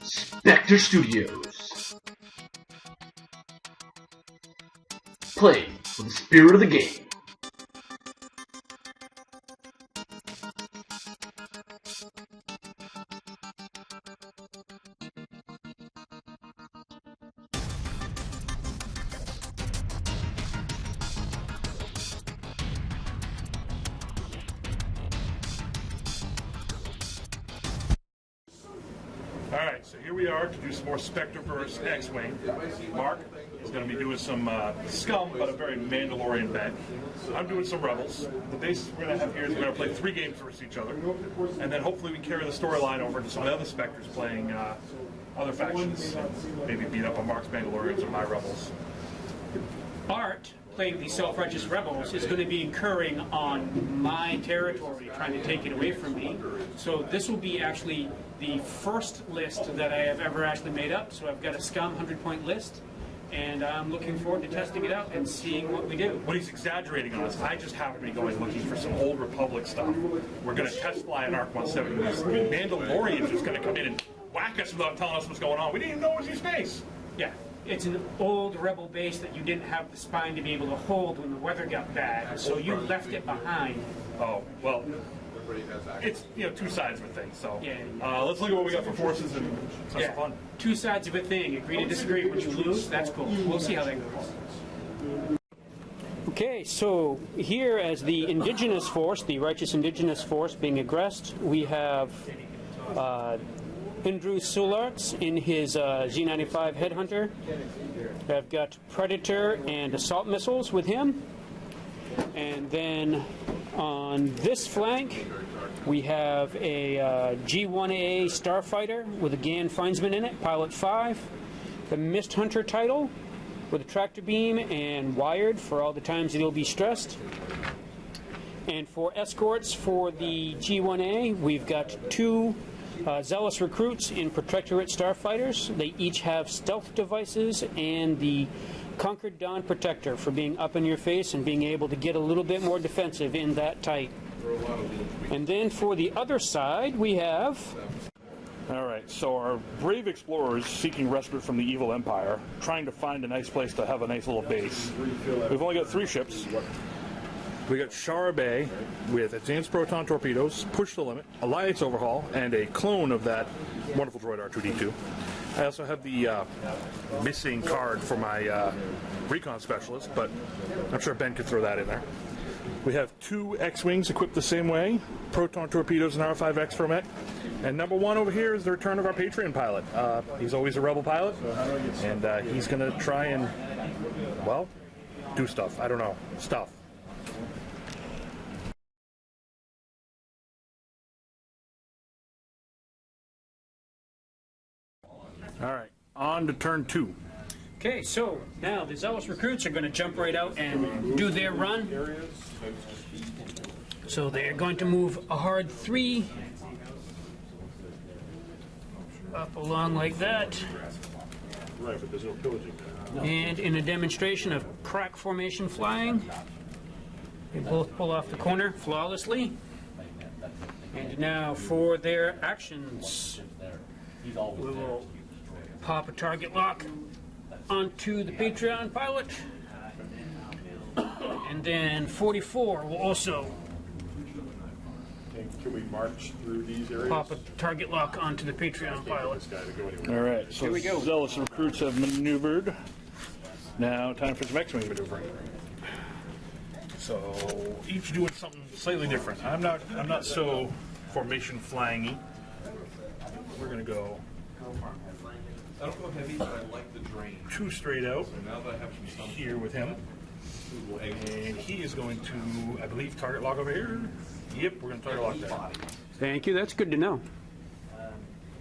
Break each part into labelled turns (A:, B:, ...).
A: Spectre Studios. Play for the spirit of the game.
B: Alright, so here we are to do some more Spectre vs. X-Wing. Mark is going to be doing some Scum, but a very Mandalorian bent. I'm doing some Rebels. The basis we're going to have here is we're going to play 3 games versus each other. And then hopefully we can carry the storyline over to some of the other Spectres playing other factions. Maybe beat up on Mark's Mandalorians or my Rebels.
C: Art, playing the self-righteous rebels, is going to be incurring on my territory, trying to take it away from me. So this will be actually the first list that I have ever actually made up. So I've got a Scum 100-point list, and I'm looking forward to testing it out and seeing what we do.
B: What he's exaggerating on is I just happen to be going looking for some old Republic stuff. We're going to test fly an ARC 170. I mean, Mandalorian's just going to come in and whack us without telling us what's going on. We didn't even know it was his face.
C: Yeah. It's an old rebel base that you didn't have the spine to be able to hold when the weather got bad, so you left it behind.
B: Oh, well, it's, two sides of a thing, so
C: Yeah.
B: Let's look at what we got for forces and have some fun.
C: 2 sides of a thing. Agree to disagree. When you lose, that's cool. We'll see how that goes. Okay, so here as the indigenous force, the righteous indigenous force being aggressed, we have Indru Sularx in his Z95 Headhunter. I've got Predator and Assault Missiles with him. And then on this flank, we have a G1A Starfighter with a Gan Feinsman in it, Pilot 5. The Mist Hunter title with a tractor beam and wired for all the times that he'll be stressed. And for escorts for the G1A, we've got 2 Zealous recruits in Protectorate Starfighters. They each have stealth devices and the Conquered Dawn Protector for being up in your face and being able to get a little bit more defensive in that tight. And then for the other side, we have...
B: Alright, so our brave explorers seeking respite from the evil empire, trying to find a nice place to have a nice little base. We've only got 3 ships. We got Shara Bay with advanced proton torpedoes, push the limit, alliance overhaul, and a clone of that wonderful droid R2-D2. I also have the missing card for my recon specialist, but I'm sure Ben could throw that in there. We have 2 X-Wings equipped the same way, proton torpedoes and R5X for mech. And number 1 over here is the return of our Patreon pilot. He's always a rebel pilot, and he's going to try and, well, do stuff. I don't know. Stuff. Alright, on to turn 2.
C: Okay, so now the Zealous recruits are going to jump right out and do their run. So they're going to move a hard 3 up along like that.
B: Right, but there's no pillaging.
C: And in a demonstration of crack formation flying, they both pull off the corner flawlessly. And now for their actions, we will pop a target lock onto the Patreon pilot, and then 44 will also
D: Can we march through these areas?
C: pop a target lock onto the Patreon pilot.
B: Alright, so Zealous recruits have maneuvered. Now, time for some X-Wing maneuvering. So, each doing something slightly different. I'm not so formation flying-y. We're going to go
D: I don't go heavy, but I like the drain.
B: 2 straight out
D: So now that I have some stuff
B: here with him. And he is going to, I believe, target lock over here. Yep, we're going to target lock there.
C: Thank you, that's good to know.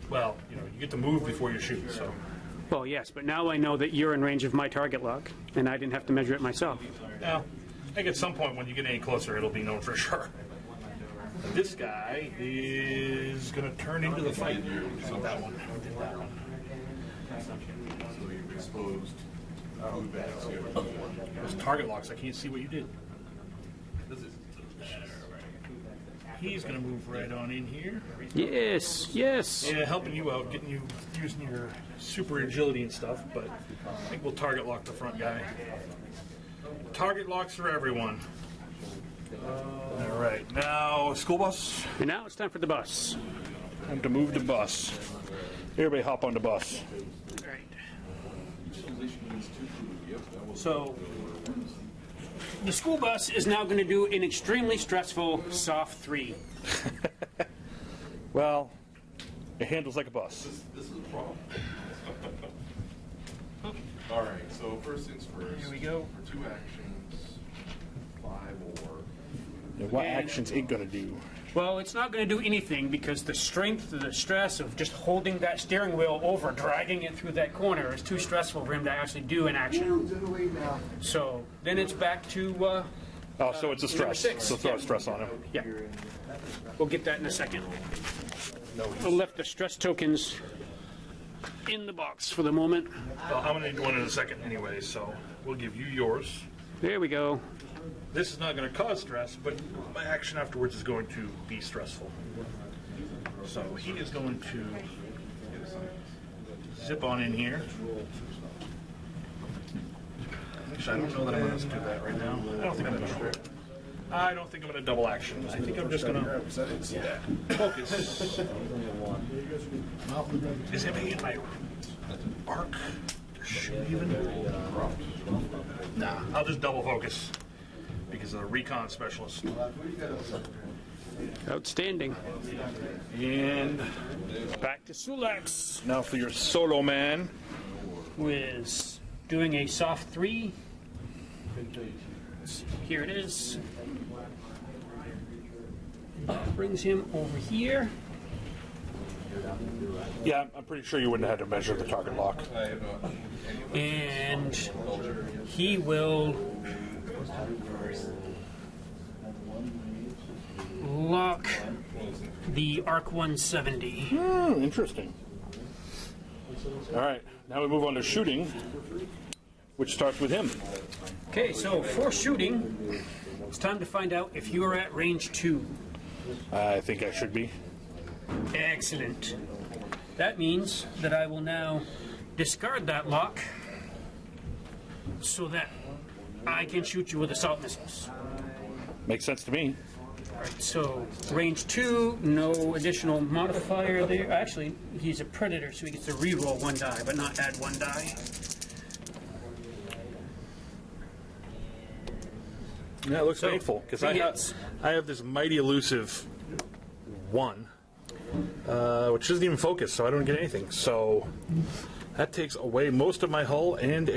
B: Well, you get to move before you shoot, so.
C: Well, yes, but now I know that you're in range of my target lock, and I didn't have to measure it myself.
B: Now, I think at some point when you get any closer, it'll be known for sure. This guy is going to turn into the fight. So that one. That one.
D: So you've exposed blue bags here.
B: Those target locks, I can't see what you did.
D: This is
B: he's going to move right on in here.
C: Yes, yes.
B: Yeah, helping you out, getting you using your super agility and stuff, but I think we'll target lock the front guy. Target locks for everyone. All right, now school bus.
C: And now it's time for the bus.
B: Time to move the bus. Everybody hop on the bus.
C: Right. So, the school bus is now going to do an extremely stressful soft 3.
B: Well, it handles like a bus.
D: This is a problem. All right, so first things first.
C: Here we go.
D: For 2 actions, 5 or...
B: And what action's it going to do?
C: Well, it's not going to do anything because the strength, the stress of just holding that steering wheel over, dragging it through that corner is too stressful for him to actually do an action. So then it's back to...
B: So it's a stress.
C: 6.
B: So throw a stress on him.
C: Yeah. We'll get that in a second. I'll left the stress tokens in the box for the moment.
B: Well, I'm going to need one in a second anyway, so we'll give you yours.
C: There we go.
B: This is not going to cause stress, but my action afterwards is going to be stressful. So he is going to zip on in here. Actually, I don't know that I'm going to do that right now. I don't think I'm going to double action. I think I'm just going to focus. Is anybody in my arc? Shoot even? Nah, I'll just double focus because of the recon specialist.
C: Outstanding.
B: And
C: Back to Sulax,
B: now for your solo man.
C: who is doing a soft 3. Here it is. Brings him over here.
B: Yeah, I'm pretty sure you wouldn't have had to measure the target lock.
C: And he will lock the Arc 170.
B: Interesting. All right, now we move on to shooting, which starts with him.
C: Okay, so for shooting, it's time to find out if you are at range 2.
B: I think I should be.
C: Excellent. That means that I will now discard that lock so that I can shoot you with assault missiles.
B: Makes sense to me.
C: Alright, so range 2, no additional modifier there. Actually, he's a predator, so he gets to re-roll 1 die, but not add 1 die.
B: Yeah, it looks
C: So,
B: painful because
C: 3 hits.
B: I have this mighty elusive 1, which doesn't even focus, so I don't get anything. So that takes away most of my hull and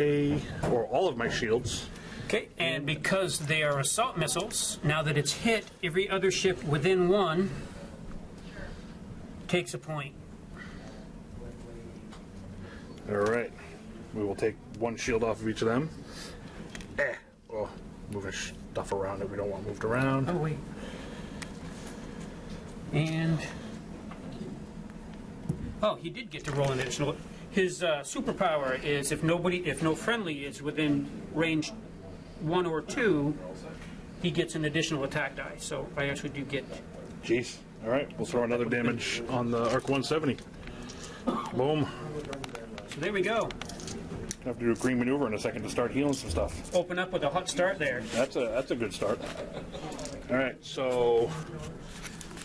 B: or all of my shields.
C: Okay, and because they are assault missiles, now that it's hit, every other ship within 1 takes a point.
B: All right, we will take 1 shield off of each of them. Oh, moving stuff around that we don't want moved around.
C: Oh, wait. And... oh, he did get to roll an additional. His superpower is if no friendly is within range 1 or 2, he gets an additional attack die. So I actually do get.
B: Jeez. All right, we'll throw another damage on the Arc 170. Boom.
C: So there we go.
B: Have to do a green maneuver in a second to start healing some stuff.
C: Open up with a hot start there.
B: That's a good start. All right, so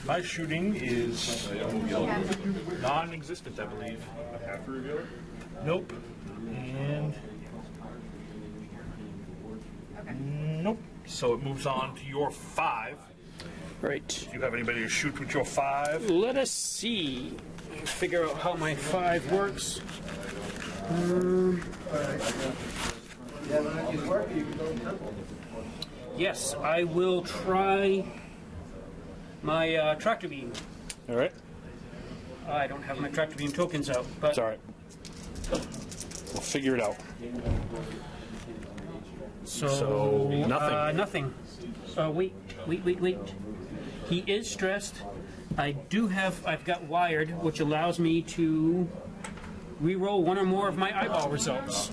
B: my shooting is non-existent, I believe. Nope. And nope. So it moves on to your 5.
C: Right.
B: Do you have anybody to shoot with your 5?
C: Let us see. Figure out how my 5 works. Yes, I will try my tractor beam.
B: All right.
C: I don't have my tractor beam tokens out, but
B: It's all right. We'll figure it out. So, nothing.
C: Nothing. Wait. He is stressed. I've got wired, which allows me to re-roll 1 or more of my eyeball results.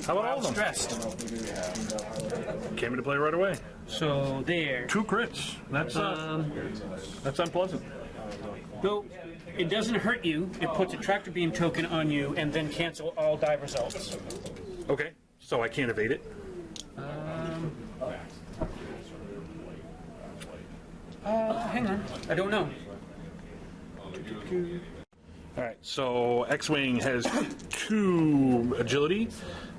B: How about all of them?
C: Stressed.
B: Came into play right away.
C: So there.
B: 2 crits. That's unpleasant.
C: No, it doesn't hurt you. It puts a tractor beam token on you and then cancel all die results.
B: Okay, so I can't evade it.
C: Hang on. I don't know.
B: All right, so X-Wing has 2 agility.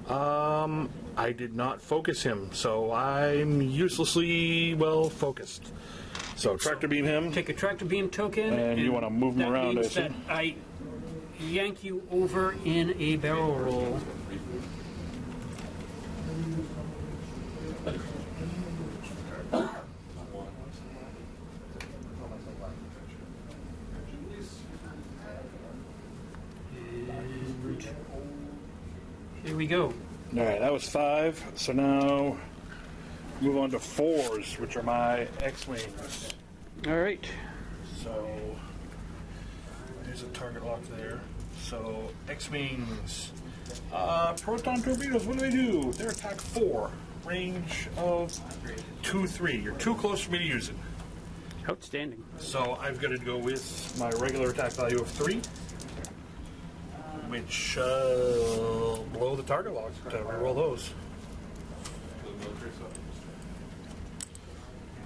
B: I did not focus him, so I'm uselessly well focused. So tractor beam him.
C: Take a tractor beam token.
B: And you wanna move him around, I
C: means that
B: assume?
C: I yank you over in a barrel roll. And here we go.
B: All right, that was 5. So now move on to 4s, which are my X-Wings.
C: All right.
B: So there's a target lock there. So X-Wings, proton torpedoes. What do? They're attack 4, range of 2-3. You're too close for me to use it.
C: Outstanding.
B: So I've got to go with my regular attack value of 3, which blow the target lock to reroll those.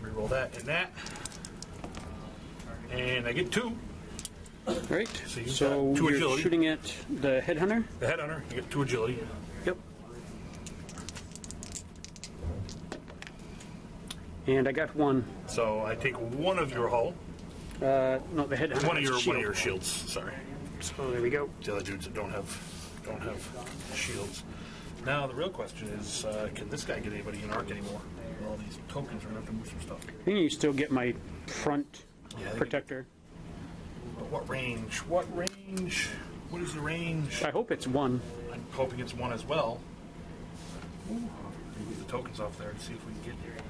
B: Reroll that and that. And I get 2.
C: Right.
B: So you've
C: So
B: got 2
C: you're
B: agility.
C: shooting at the headhunter?
B: The headhunter, you get 2 agility.
C: Yep. And I got 1.
B: So I take 1 of your hull.
C: No, the headhunter.
B: One of your
C: shield.
B: shields. Sorry.
C: So there we go.
B: The other dudes that don't have shields. Now the real question is, can this guy get anybody in arc anymore? With all these tokens, we're gonna have to move some stuff.
C: I think you still get my front
B: Yeah, I think
C: protector.
B: But what range? What range? What is the range?
C: I hope it's 1.
B: I'm hoping it's 1 as well. Move the tokens off there and see if we can get here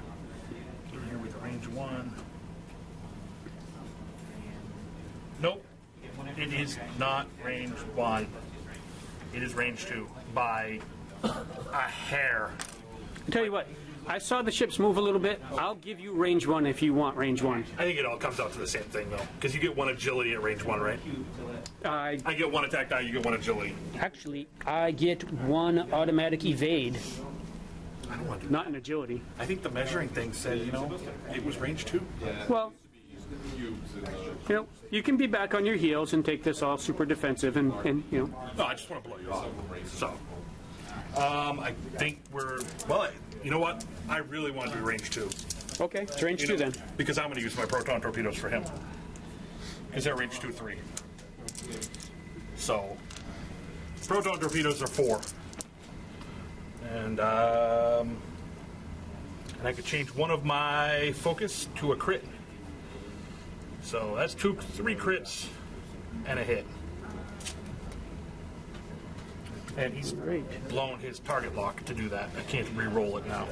B: with a range 1. Nope. It is not range 1. It is range 2 by a hair.
C: I tell you what, I saw the ships move a little bit. I'll give you range 1 if you want range 1.
B: I think it all comes out to the same thing though, because you get 1 agility at range 1, right? I get 1 attack die, you get 1 agility.
C: Actually, I get 1 automatic evade,
B: I don't want to do
C: not an agility.
B: I think the measuring thing said, it was range 2.
C: Well, you can be back on your heels and take this all super defensive and
B: No, I just want to blow you off. So, I think you know what? I really want to do range 2.
C: Okay, it's range 2 then.
B: Because I'm going to use my proton torpedoes for him. Because they're range 2-3. So, proton torpedoes are 4. And I could change 1 of my focus to a crit. So that's 3 crits and a hit. And he's blown his target lock to do that. I can't re-roll it now.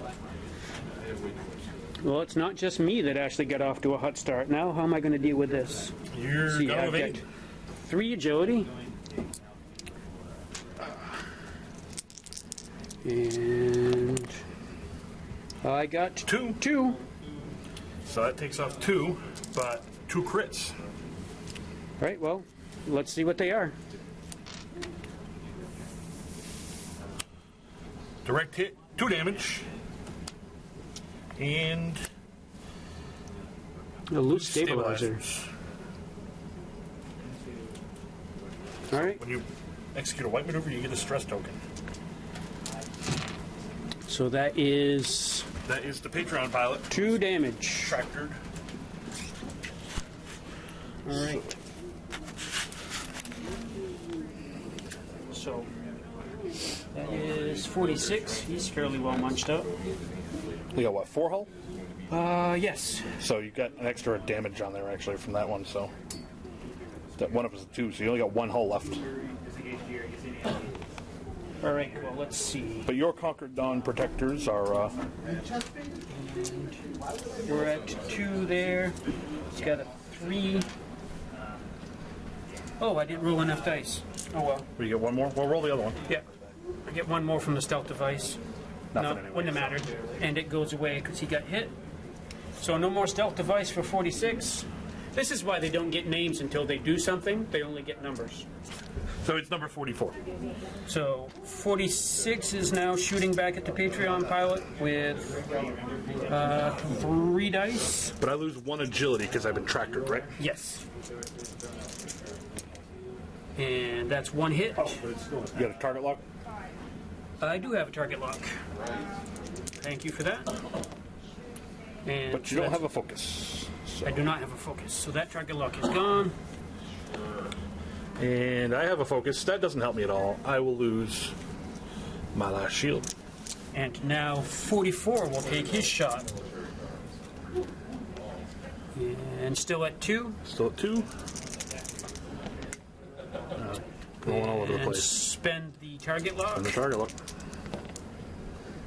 C: Well, it's not just me that actually got off to a hot start. Now, how am I going to deal with this?
B: You're
C: See,
B: going to
C: I've
B: evade.
C: got 3 agility. And I got 2.
B: So that takes off 2, but 2 crits.
C: All right, well, let's see what they are.
B: Direct hit, 2 damage. And
C: A loose stabilizer. All right,
B: When you execute a white maneuver, you get a stress token.
C: so that is
B: That is the Patreon pilot.
C: 2 damage.
B: Tractored.
C: All right. So that is 46. He's fairly well munched up.
B: We got what, 4 hull?
C: Yes.
B: So you got an extra damage on there actually from that one. So that one of us is 2, so you only got 1 hull left.
C: All right. Well, let's see.
B: But your Conquered Dawn protectors are.
C: We're at 2 there. He's got a 3. Oh, I didn't roll enough dice. Oh well.
B: You get 1 more. Well, roll the other one.
C: Yeah. get one more from the stealth device.
B: Nothing
C: no,
B: anyway,
C: wouldn't have mattered. And it goes away because he got hit. So no more stealth device for 46. This is why they don't get names until they do something. They only get numbers.
B: So it's number 44.
C: So 46 is now shooting back at the Patreon pilot with 3 dice.
B: But I lose 1 agility because I've been tractored, right?
C: Yes. And that's 1 hit.
B: You got a target lock?
C: I do have a target lock. Thank you for that. And
B: But you don't have a focus.
C: I do not have a focus, so that target lock is gone.
B: And I have a focus. That doesn't help me at all. I will lose my last shield.
C: And now 44 will take his shot. And still at 2.
B: Still at 2. Going all over the
C: And
B: place.
C: spend the target lock.
B: And the target lock.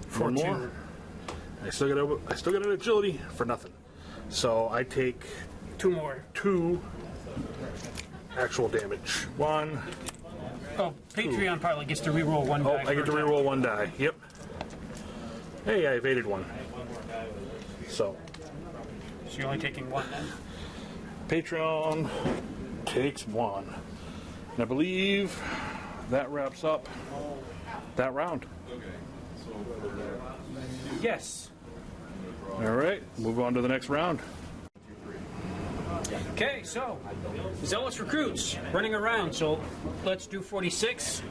C: For
B: One
C: 2.
B: more. I still got an agility for nothing. So I take
C: 2 more.
B: 2 actual damage. 1.
C: Oh, Patreon pilot gets to reroll 1
B: Oh,
C: die.
B: I get to
C: per
B: reroll 1 die. Yep. Hey, I evaded 1. So,
C: So you're only taking 1 then.
B: Patreon takes 1. And I believe that wraps up that round.
C: Yes.
B: All right, move on to the next round.
C: Okay, so zealous recruits running around. So let's do 46.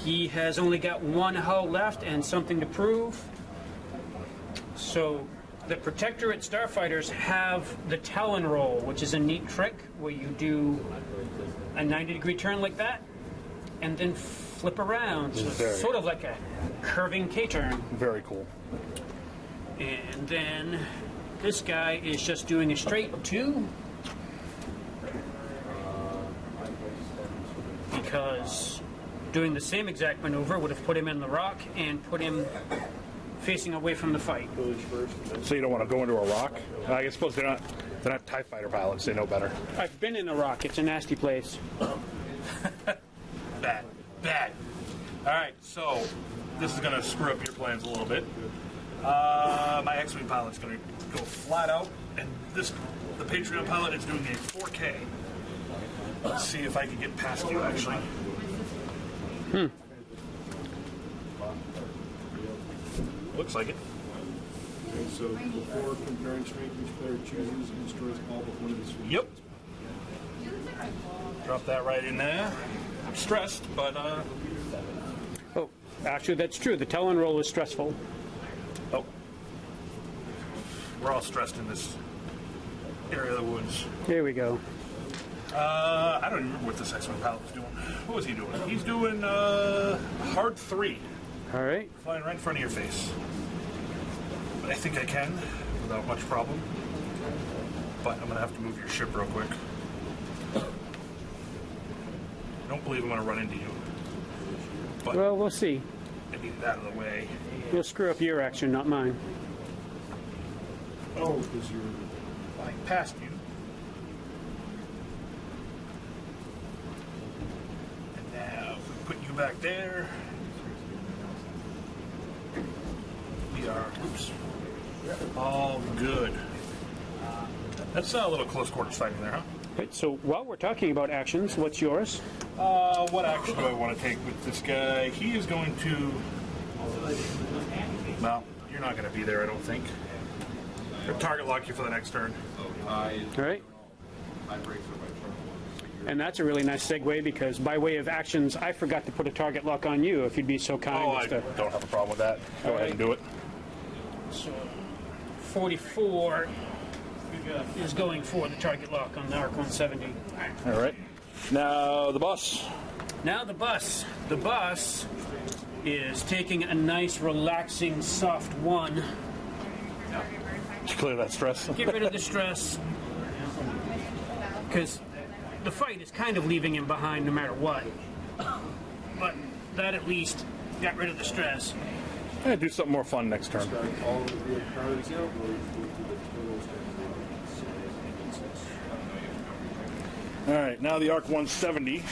C: He has only got 1 hull left and something to prove. So the Protectorate Starfighters have the Talon roll, which is a neat trick where you do a 90-degree turn like that and then flip around. So it's sort of like a curving K-turn.
B: Very cool.
C: And then this guy is just doing a straight 2. Because doing the same exact maneuver would have put him in the rock and put him facing away from the fight.
B: So you don't want to go into a rock? I suppose they're not TIE fighter pilots. They know better.
C: I've been in a rock. It's a nasty place.
B: Bad. All right, so this is going to screw up your plans a little bit. My X-Wing pilot's going to go flat out, and the Patreon pilot is doing a 4K. Let's see if I can get past you, actually. Looks like it.
D: Okay, so before comparing strength, each player chooses and destroys all but one of his fleet.
B: Yep. Drop that right in there. I'm stressed, but
C: Oh, actually, that's true. The Talon roll is stressful.
B: oh, we're all stressed in this area of the woods.
C: Here we go.
B: I don't even remember what this X-Wing pilot was doing. What was he doing? He's doing hard 3,
C: All right.
B: flying right in front of your face. But I think I can without much problem. But I'm gonna have to move your ship real quick. I don't believe I'm gonna run into you. But
C: Well, we'll see.
B: I need that out of the way.
C: You'll screw up your action, not mine.
D: Oh, because you're
B: Flying past you. And now if we put you back there. We are all good. That's a little close quarters fighting there, huh?
C: Right, so while we're talking about actions, what's yours?
B: What action do I want to take with this guy? He is going to... Well, you're not going to be there, I don't think. He'll target lock you for the next turn.
C: All right. And that's a really nice segue because by way of actions, I forgot to put a target lock on you if you'd be so kind.
B: Oh, I
C: as to...
B: don't have a problem with that. Go ahead and do it.
C: So 44 is going for the target lock on the Arc 170.
B: All right. Now the bus.
C: Now the bus. The bus is taking a nice, relaxing, soft 1.
B: To clear that stress.
C: Get rid of the stress. Because the fight is kind of leaving him behind no matter what. But that at least got rid of the stress.
B: Yeah, do something more fun next turn.
D: all of your cards out, or you go to the totals.
B: All right, now the Arc 170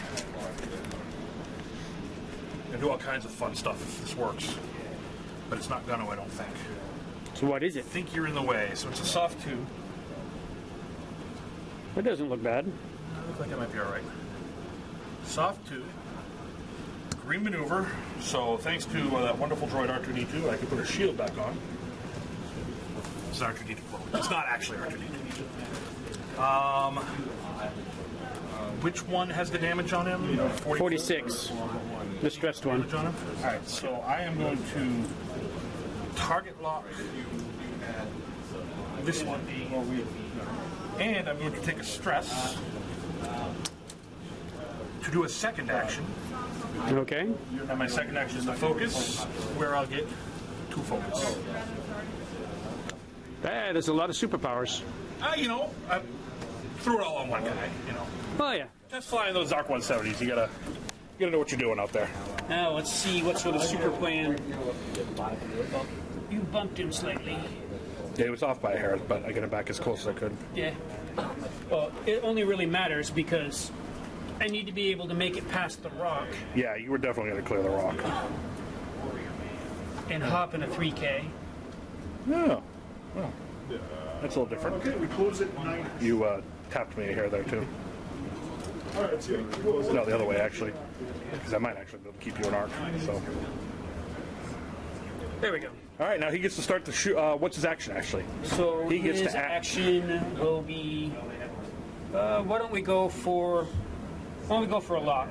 B: And do all kinds of fun stuff if this works. But it's not gonna, I don't think.
C: So what is it?
B: I think you're in the way. So it's a soft 2.
C: That doesn't look bad.
B: I look like I might be alright. Soft 2. Green maneuver. So thanks to that wonderful droid R2-D2, I can put a shield back on. It's an R2-D2 clone. It's not actually R2-D2. Which one has the damage on him?
C: 46. The stressed one.
B: Damage on him? Alright, so I am going to target lock this one. And I'm going to take a stress to do a second action.
C: Okay.
B: And my second action is to focus, where I'll get 2 focus.
C: There's a lot of superpowers.
B: You know, I threw it all on one guy, you know.
C: Oh, yeah.
B: Just flying those Arc 170s, you gotta know what you're doing out there.
C: Now, let's see what sort of super plan. You bumped him slightly.
B: Yeah, it was off by a hair, but I got it back as close as I could.
C: Yeah. Well, it only really matters because I need to be able to make it past the rock
B: Yeah, you were definitely going to clear the rock.
C: and hop in a 3K.
B: Yeah. Well, that's a little different.
D: Okay, we close at 9.
B: You tapped me a hair there, too.
D: All right, so we close
B: No, the other way, actually. Because I might actually be able to keep you in arc. So.
C: There we go.
B: All right, now he gets to start to shoot. What's his action, actually?
C: So
B: He gets
C: his
B: to act.
C: action will be. Why don't we go for? Why don't we go for a lock?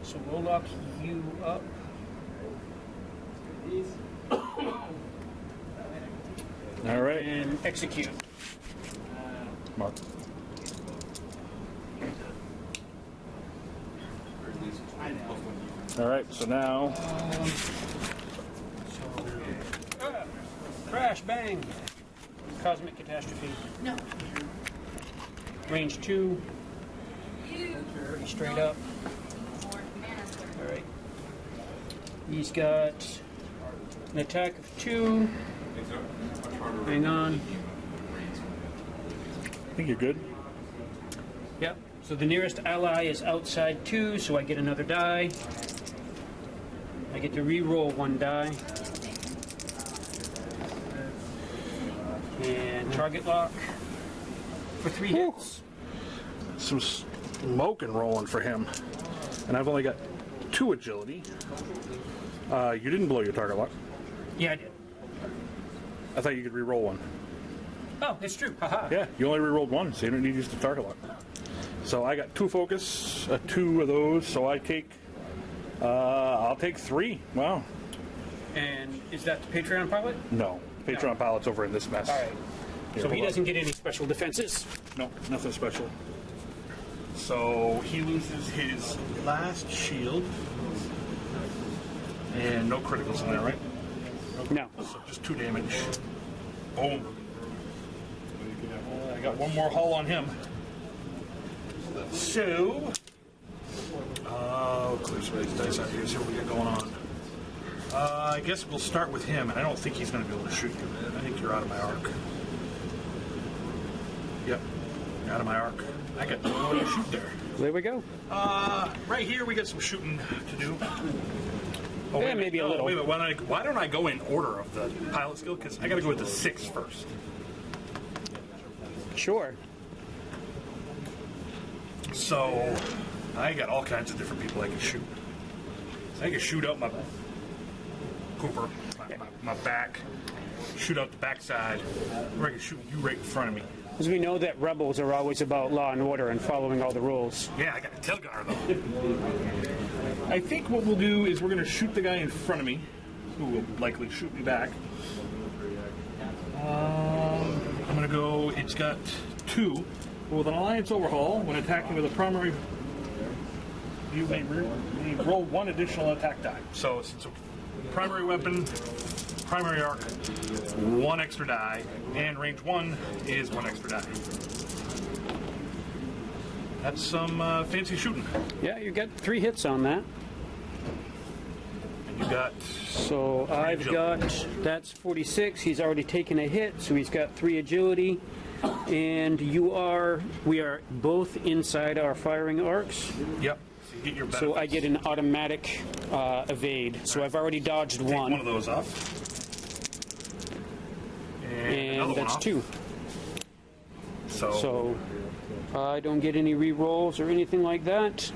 C: So we'll lock you up.
B: All right.
C: And execute.
B: Mark. All right, so now.
C: Crash, bang. Cosmic catastrophe. No. Range 2. Pretty straight up. Alright. He's got an attack of 2. Hang on.
B: I think you're good.
C: Yep. So the nearest ally is outside 2, so I get another die. I get to re-roll 1 die. And target lock for 3 hits.
B: Some smoke and rolling for him. And I've only got 2 agility. You didn't blow your target lock.
C: Yeah, I did.
B: I thought you could re-roll 1.
C: Oh, it's true. Haha.
B: Yeah, you only re-rolled 1, so you don't need to use the target lock. So I got 2 focus, 2 of those, so I take... I'll take 3. Wow.
C: And is that the Patreon pilot?
B: No. Patreon pilot's over in this mess.
C: All right.
B: Here,
C: So he
B: hold on.
C: doesn't get any special defenses.
B: No, nothing special. So he loses his last shield. And no criticals in there, right?
C: No.
B: So just 2 damage. Boom. I got 1 more hull on him. So... clear some of these dice out here, see what we got going on. I guess we'll start with him, and I don't think he's going to be able to shoot you. I think you're out of my arc. Yep, you're out of my arc. I got no one to shoot there.
C: There we go.
B: Right here, we got some shooting to do. Oh,
C: Yeah, maybe a little.
B: Wait a minute, why don't I go in order of the pilot skill? Because I got to go with the 6 first.
C: Sure.
B: So, I got all kinds of different people I can shoot. So I can shoot out my Cooper, my back, shoot out the backside, or I can shoot you right in front of me.
C: Because we know that rebels are always about law and order and following all the rules.
B: Yeah, I got a tail gunner though. I think what we'll do is we're going to shoot the guy in front of me, who will likely shoot me back. I'm going to go, it's got 2. With an alliance overhaul, when attacking with a primary, you may roll 1 additional attack die. So since a primary weapon, primary arc, 1 extra die, and range 1 is 1 extra die. That's some fancy shooting.
C: Yeah, you got 3 hits on that.
B: And you got
C: So I've got, that's 46. He's already taken a hit, so he's got 3 agility. And we are both inside our firing arcs.
B: Yep. So you get your
C: So I
B: benefits.
C: get an automatic evade. So I've already dodged
B: Take one
C: one,
B: of those up. And another
C: and
B: one
C: that's
B: off.
C: 2.
B: So
C: So I don't get any re-rolls or anything like that.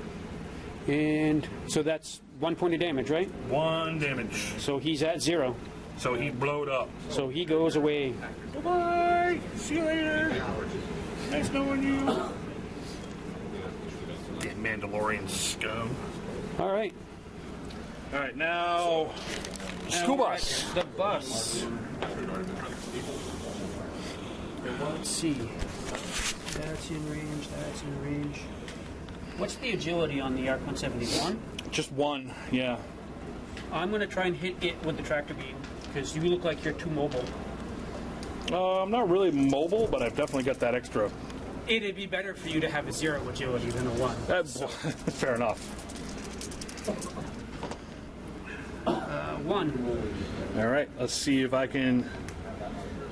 C: And so that's 1 point of damage, right?
B: 1 damage.
C: So he's at 0.
B: So he blowed up.
C: So he goes away.
B: Bye-bye. See you later. Nice knowing you. Damn Mandalorian scum.
C: All right.
B: All right, now school bus.
C: The bus. Let's see. That's in range. That's in range. What's the agility on the Arc 171?
B: Just 1, yeah.
C: I'm going to try and hit it with the tractor beam because you look like you're too mobile.
B: I'm not really mobile, but I've definitely got that extra.
C: It'd be better for you to have a 0 agility than a 1.
B: Fair enough.
C: 1.
B: All right, let's see if I can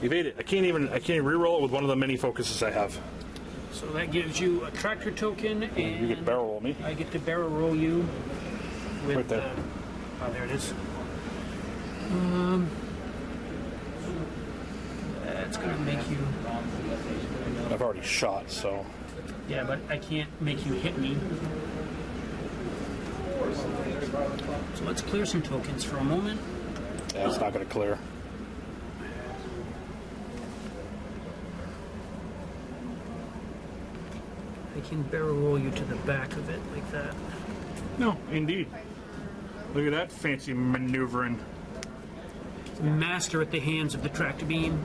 B: evade it. I can't even re-roll it with one of the many focuses I have.
C: So that gives you a tractor token, and
B: You get barrel roll me.
C: I get to barrel roll you with
B: Right there.
C: oh, there it is. That's going to make you...
B: I've already shot, so
C: Yeah, but I can't make you hit me. So let's clear some tokens for a moment.
B: yeah, it's not going to clear.
C: I can barrel roll you to the back of it like that.
B: No, indeed. Look at that fancy maneuvering.
C: Master at the hands of the tractor beam.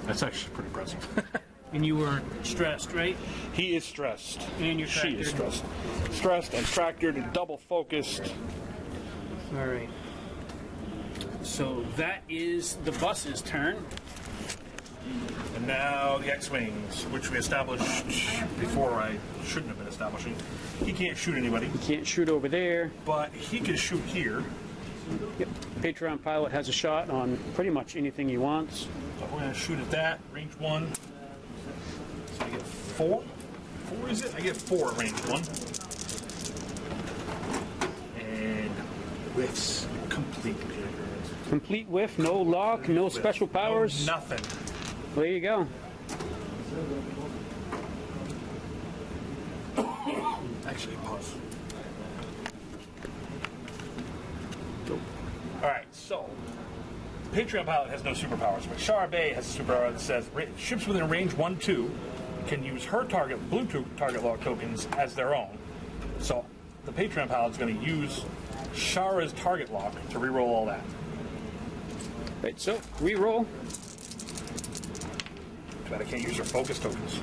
B: That's actually pretty impressive.
C: And you were stressed, right?
B: He is stressed.
C: And you're
B: She is
C: tractored.
B: stressed. Stressed and tractored and double focused.
C: All right. So that is the bus's turn.
B: And now the X-Wings, which we established before I shouldn't have been establishing. He can't shoot anybody,
C: Can't shoot over there.
B: but he can shoot here.
C: Yep. Patreon pilot has a shot on pretty much anything he wants.
B: So we're going to shoot at that, range 1. So I get 4? 4 is it? I get 4 at range 1. And whiffs completely.
C: Complete whiff, no lock, no special powers.
B: No, nothing.
C: There you go.
B: Actually, pause. Alright, so Patreon pilot has no superpowers, but Shara Bay has a superpower that says ships within range 1-2 can use her blue target lock tokens as their own. So the Patreon pilot is going to use Shara's target lock to reroll all that.
C: Right, so re-roll.
B: Too bad I can't use her focus tokens.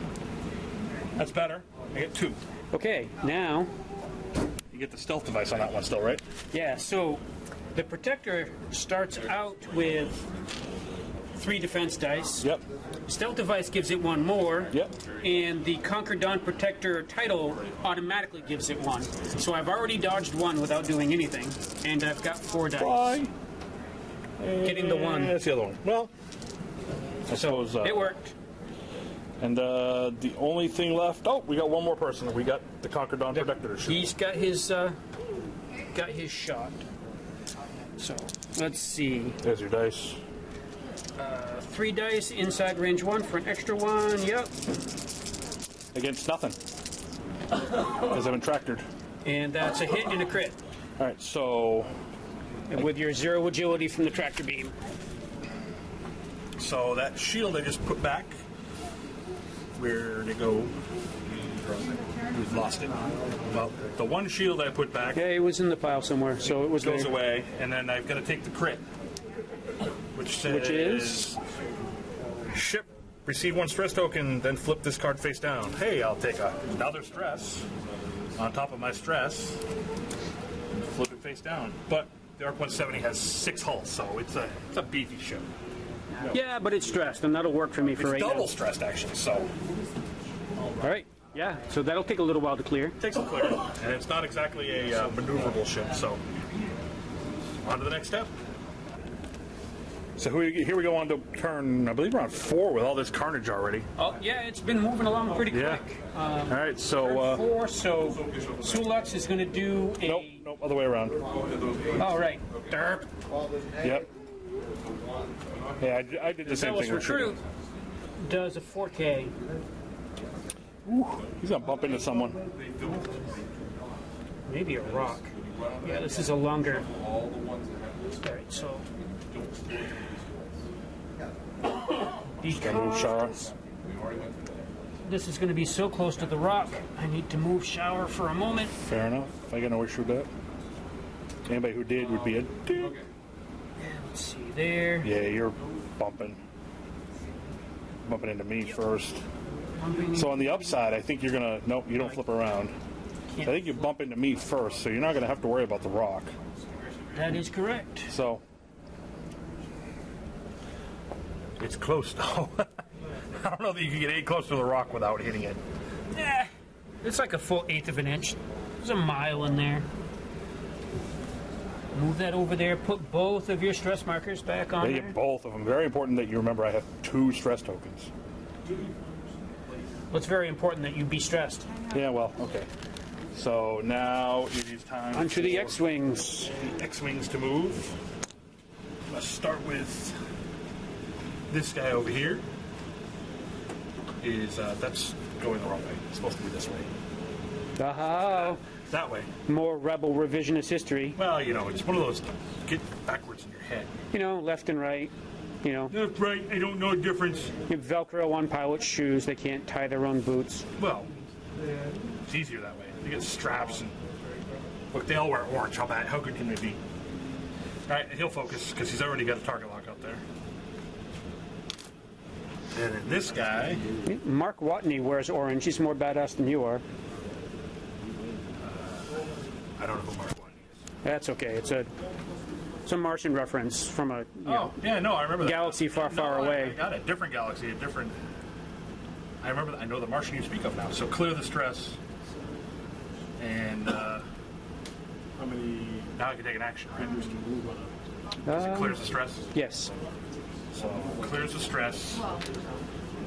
B: That's better. I get 2.
C: Okay, now,
B: You get the stealth device on that one still, right?
C: yeah, so the protector starts out with 3 defense dice.
B: Yep.
C: Stealth device gives it 1 more.
B: Yep.
C: And the Conquer Dawn Protector title automatically gives it 1. So I've already dodged 1 without doing anything, and I've got 4 dice.
B: Why?
C: Getting the 1.
B: That's the other one. Well, I suppose.
C: It worked.
B: And the only thing left. Oh, we got one more person. We got the Conquer Dawn Protector to shoot.
C: He's got his shot. So let's see.
B: There's your dice.
C: 3 dice inside range 1 for an extra 1. Yep.
B: Against nothing. Because I've been tractored.
C: And that's a hit and a crit.
B: All right, so
C: With your 0 agility from the tractor beam.
B: that shield I just put back. Where'd it go? We've lost it. Well, the one shield I put back
C: Yeah, it was in the pile somewhere, so it was
B: goes
C: there.
B: away, and then I've got to take the crit, which says,
C: Which is?
B: ship, receive 1 stress token, then flip this card face down. Hey, I'll take another stress on top of my stress, and flip it face down. But the Arc 170 has 6 hulls, so it's a beefy ship.
C: Yeah, but it's stressed, and that'll work for me for right
B: It's double
C: now.
B: stressed actually, so
C: All right. Yeah, so that'll take a little while to clear.
B: it takes some clearing, and it's not exactly a maneuverable ship. So on to the next step. So here we go on to turn, I believe we're on 4 with all this carnage already.
C: Oh, yeah, it's been moving along pretty
B: Yeah.
C: quick.
B: All right, so...
C: Turn 4, so Sulux is going to do a...
B: Nope, other way around.
C: Oh, right. Derp.
B: Yep. Yeah, I did the same
C: Zealous
B: thing.
C: Recruit does a 4K.
B: Ooh, he's going to bump into someone.
C: Maybe a rock. Yeah, this is a longer... Alright, so...
B: Move shower.
C: This is going to be so close to the rock, I need to move shower for a moment.
B: Fair enough. I got no issue with that. Anybody who did would be a dick.
C: Let's see there.
B: Yeah, you're bumping into me first.
C: Bumping.
B: So on the upside, I think you're gonna. Nope, you don't flip around. I think you bump into me first, so you're not gonna have to worry about the rock.
C: That is correct.
B: So it's close though. I don't know that you can get any close to the rock without hitting it.
C: Yeah, it's like a full 1/8 of an inch. There's a mile in there. Move that over there. Put both of your stress markers back on
B: They
C: there.
B: get both of them. Very important that you remember I have 2 stress tokens.
C: Well, it's very important that you be stressed.
B: Yeah, well, okay. So now it is time
C: Onto the
B: for
C: X-Wings.
B: the X-Wings to move. Let's start with this guy over here. That's going the wrong way. It's supposed to be this way.
C: Aha!
B: That way.
C: More rebel revisionist history.
B: Well, it's one of those get backwards in your head.
C: Left and right.
B: Left, right, I don't know the difference.
C: You Velcro on pilot's shoes. They can't tie their own boots.
B: Well, it's easier that way. They get straps and look, they all wear orange. How good can they be? All right, he'll focus because he's already got a target lock out there. And then this guy.
C: Mark Watney wears orange. He's more badass than you are.
B: I don't know who Mark Watney is.
C: That's okay. It's a Martian reference from a
B: I remember that.
C: galaxy far, far away.
B: I got it. Different galaxy, a different. I remember. I know the Martian you speak of now. So clear the stress. And how many? Now I can take an action, right? It clears the stress.
C: Yes.
B: So clears the stress. I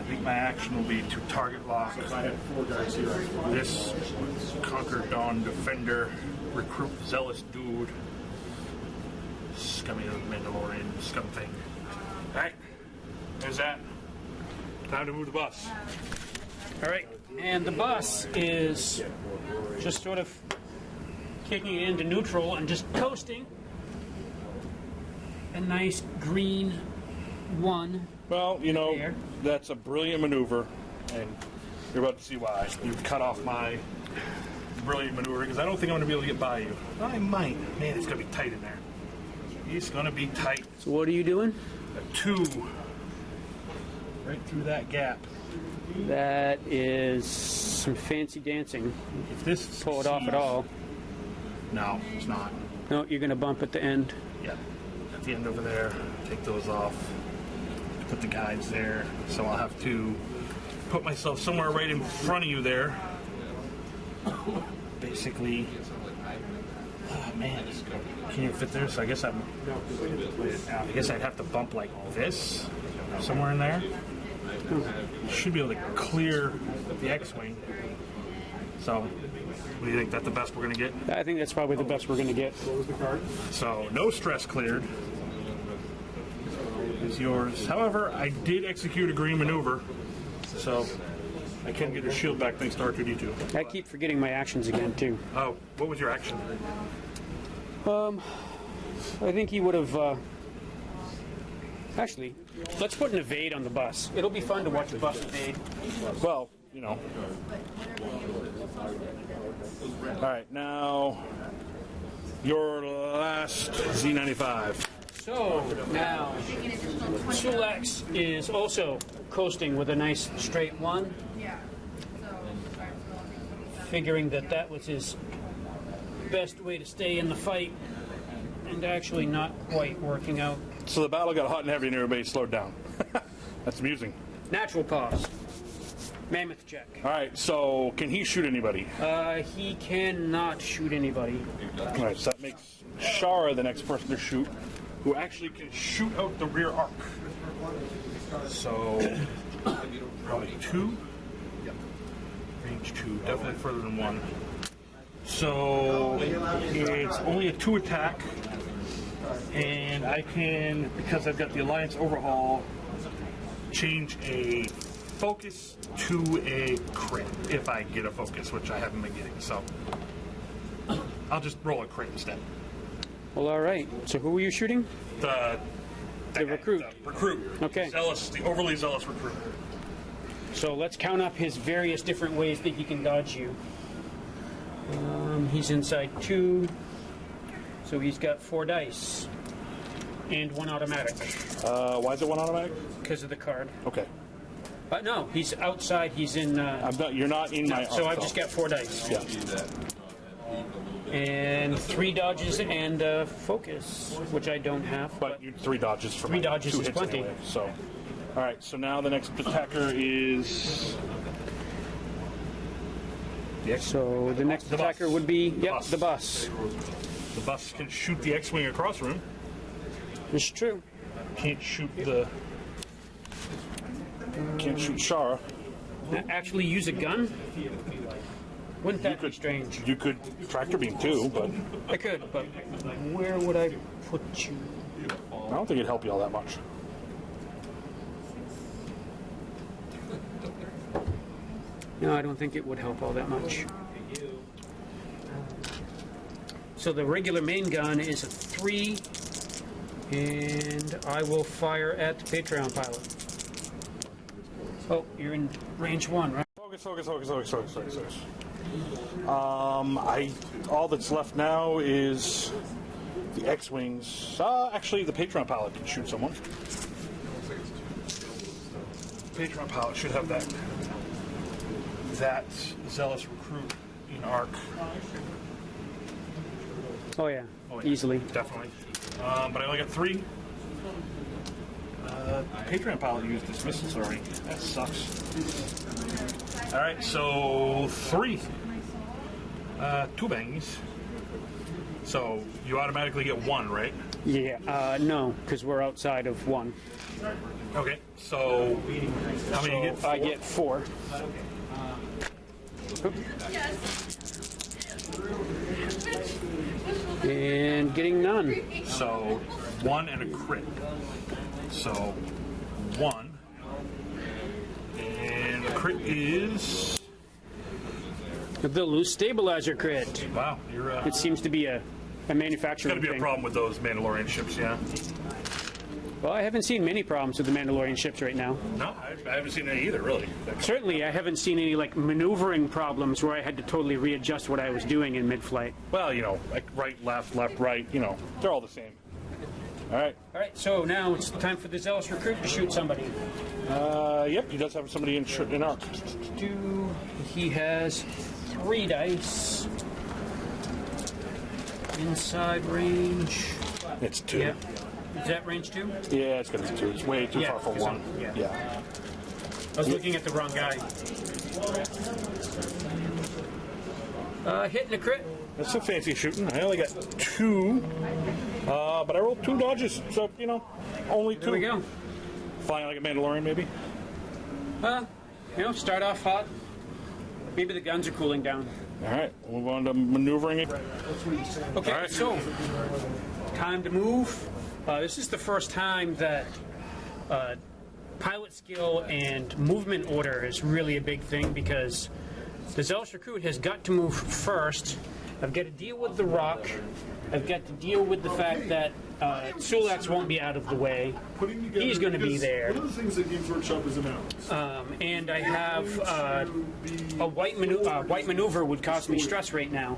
B: think my action will be to target lock.
D: I had 4 guys here.
B: This Conquer Dawn Defender, recruit zealous dude, scummy Mandalorian scum thing. Alright, there's that. Time to move the bus.
C: All right. And the bus is just sort of kicking it into neutral and just coasting. A nice green 1.
B: Well,
C: There.
B: that's a brilliant maneuver, and you're about to see why. You've cut off my brilliant maneuver, because I don't think I'm going to be able to get by you. I might. Man, it's going to be tight in there. It's going to be tight.
C: So what are you doing?
B: A 2. Right through that gap.
C: That is some fancy dancing.
B: If this
C: Pull it off at all.
B: No, it's not.
C: No, you're going to bump at the end.
B: Yeah. At the end over there, take those off. Put the guides there. So I'll have to put myself somewhere right in front of you there. Basically. Oh man. Can you fit there? So I guess I'd have to bump like this. Somewhere in there. Should be able to clear the X-Wing. So, what do you think? That's the best we're going to get?
C: I think that's probably the best we're going to get.
B: So, no stress cleared is yours. However, I did execute a green maneuver, so I can get your shield back thanks to R2-D2.
C: I keep forgetting my actions again, too.
B: Oh, what was your action?
C: I think he would have... Actually, let's put an evade on the bus. It'll be fun to watch the bus evade.
B: Well, All right, now your last Z95.
C: So, now, Sulax is also coasting with a nice straight 1. Figuring that was his best way to stay in the fight, and actually not quite working out.
B: So the battle got hot and heavy and everybody slowed down. That's amusing.
C: Natural pause. Mammoth check.
B: All right, so can he shoot anybody?
C: He cannot shoot anybody.
B: All right, so that makes Shara the next person to shoot. who actually can shoot out the rear arc. So, probably 2. Range 2, definitely further than 1. So, it's only a 2 attack, and I can, because I've got the Alliance Overhaul, change a focus to a crit if I get a focus, which I haven't been getting. So, I'll just roll a crit instead.
C: Well, all right. So who were you shooting?
B: The
C: recruit.
B: The recruit.
C: Okay.
B: Zealous, the overly zealous recruit.
C: So let's count up his various different ways that he can dodge you. He's inside 2, so he's got 4 dice and 1 automatic
B: Why is it 1 automatic?
C: because of the card.
B: Okay.
C: No, he's outside. He's in.
B: I'm not. You're not in my.
C: So I've just got 4 dice.
B: Yeah.
C: And 3 dodges and focus, which I don't have.
B: But you 3 dodges for
C: 3 dodges
B: 2
C: is
B: hits
C: plenty.
B: anyway, so, all right. So now the next attacker is.
C: So the next attacker
B: bus.
C: would be
B: Bus.
C: the bus.
B: The bus can shoot the X-wing across room.
C: It's true.
B: Can't shoot the. Can't shoot Shara.
C: Actually, use a gun. Wouldn't that be strange?
B: You could tractor beam too, but
C: I could, but where would I put you?
B: I don't think it'd help you all that much.
C: No, I don't think it would help all that much. So the regular main gun is a 3, and I will fire at the Patreon pilot. Oh, you're in range 1, right?
B: Focus. All that's left now is the X-wings. Actually, the Patreon pilot can shoot someone. Patreon pilot should have that zealous recruit in arc.
C: Oh yeah, easily.
B: Definitely. But I only got 3. Patreon pilot used dismissals already. That sucks. All right, so 3. 2 bangs. So you automatically get 1, right?
C: Yeah, no, because we're outside of 1.
B: Okay, so how many you get?
C: I get 4. And getting none.
B: So 1 and a crit. So 1. And the crit is...
C: The loose stabilizer crit.
B: Wow, you're...
C: It seems to be a manufacturing
B: Gotta be a
C: thing.
B: problem with those Mandalorian ships, yeah.
C: Well, I haven't seen many problems with the Mandalorian ships right now.
B: No, I haven't seen any either, really.
C: Certainly, I haven't seen any like maneuvering problems where I had to totally readjust what I was doing in mid-flight.
B: Well, you know, like right, left, right, you know, they're all the same. All right.
C: All right, so now it's time for the zealous recruit to shoot somebody.
B: Yep, he does have somebody in arc.
C: He has 3 dice. Inside range.
B: It's 2.
C: Yeah. Is that range 2?
B: Yeah, it's going to be 2. It's way too far for 1.
C: Yeah. I was looking at the wrong guy. Hitting a crit.
B: That's some fancy shooting. I only got 2, but I rolled 2 dodges, so, you know, only 2.
C: There we go.
B: Flying like a Mandalorian, maybe?
C: Start off hot. Maybe the guns are cooling down.
B: All right, we'll move on to maneuvering it.
C: Okay,
B: All right.
C: so time to move. This is the first time that pilot skill and movement order is really a big thing because the zealous recruit has got to move first. I've got to deal with the rock. I've got to deal with the fact that Sulax won't be out of the way. He's going to be there.
D: One of the things that Games Workshop is announced.
C: And I have a white maneuver would cause me stress right now.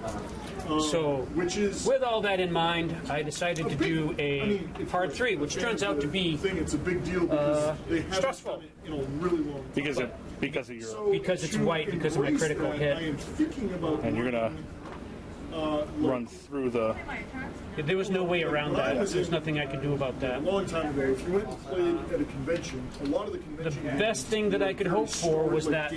C: So,
D: which is
C: with all that in mind, I decided to do a hard 3, which turns out to be
D: it's a big deal because they haven't
C: stressful.
D: done it in a really long time.
B: Because of your...
D: So
C: Because it's white, because of my
D: embrace
C: critical
D: that,
C: hit.
D: I am thinking about
B: And you're gonna... run through the...
C: There was no way around that. There's nothing I could do about
D: A
C: that.
D: long time ago, if you went to play at a convention, a lot of the convention...
C: The best thing that I could hope for was that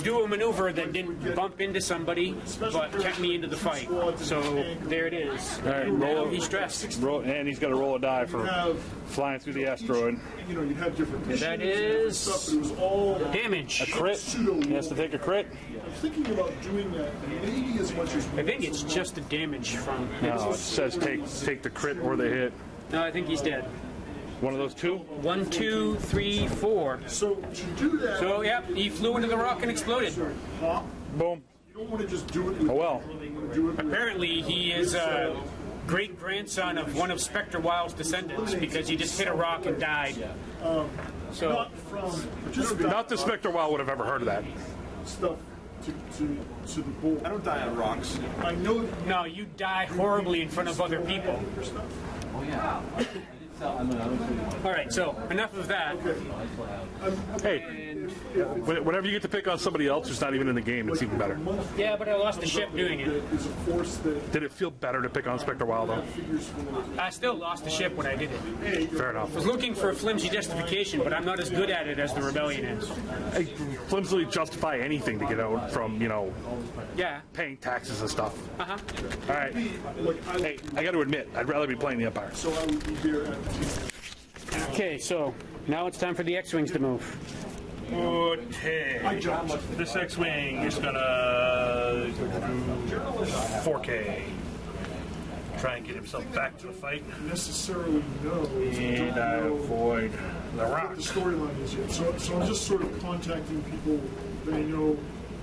C: do a maneuver that didn't bump into somebody, but kept me into the fight. So there it is.
B: All right, roll.
C: He's stressed.
B: And he's got to roll a die for flying through the asteroid.
D: You know, you have different missions
C: That
D: and
C: is
D: stuff, but it was all
C: damage.
B: A crit. He has to take a crit.
D: I'm thinking about doing that maybe as much as
C: I think it's just the damage from.
B: No, it says take the crit or the hit.
C: No, I think he's dead.
B: One of those two?
C: 1, 2, 3, 4.
D: So to do that,
C: So yep, he flew into the rock and exploded.
D: pop.
B: Boom.
D: You don't want to just do it with
B: Oh well.
D: do it with
C: Apparently, he is a great grandson of one of Spectre Wild's descendants because he just hit a rock and died. So
D: not from just
B: Not that Spectre Wild would have ever heard of that.
D: stuff to the board.
E: I don't die on rocks.
D: I know
C: no, you die horribly in front of other people. All right, so enough of that.
B: Hey, whenever you get to pick on somebody else who's not even in the game, it's even better.
C: Yeah, but I lost the ship doing it.
D: is a force that
B: Did it feel better to pick on Spectre Wild, though?
D: figures for
C: I still lost the ship when I did it.
B: Fair enough.
C: I was looking for a flimsy justification, but I'm not as good at it as the Rebellion is.
B: Hey, flimsily justify anything to get out from,
C: Yeah.
B: paying taxes and stuff.
C: Uh-huh.
B: All right. Hey, I got to admit, I'd rather be playing the Empire.
D: so I would be here at
C: Okay, so now it's time for the X-Wings to move.
B: Okay. This X-Wing is gonna 4K. Try and get himself back to the fight.
D: necessarily know
B: And avoid the
D: what the
B: rocks.
D: storyline is yet. So I'm just sort of contacting people that I know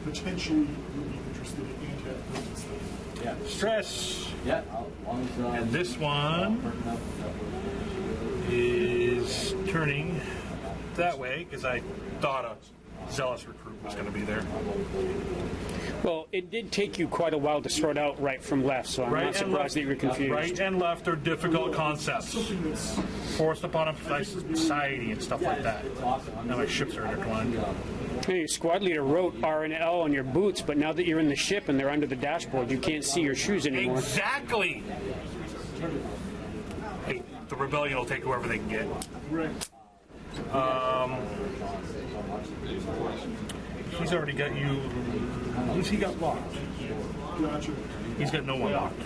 D: potentially would be interested in anti and stuff.
B: Stress.
A: Yeah, long as
B: And this one is turning that way because I thought a zealous recruit was going to be there.
C: Well, it did take you quite a while to sort out right from left, so I'm not surprised that you were confused.
B: Right and left are difficult concepts forced upon us by society and stuff like that. Now my ships are intertwined.
C: Hey, your squad leader wrote R and L on your boots, but now that you're in the ship and they're under the dashboard, you can't see your shoes anymore.
B: Exactly. Hey, the rebellion will take whoever they can get.
D: Right.
B: He's already got you. Who's he got locked?
D: Gotcha.
B: He's got no one locked.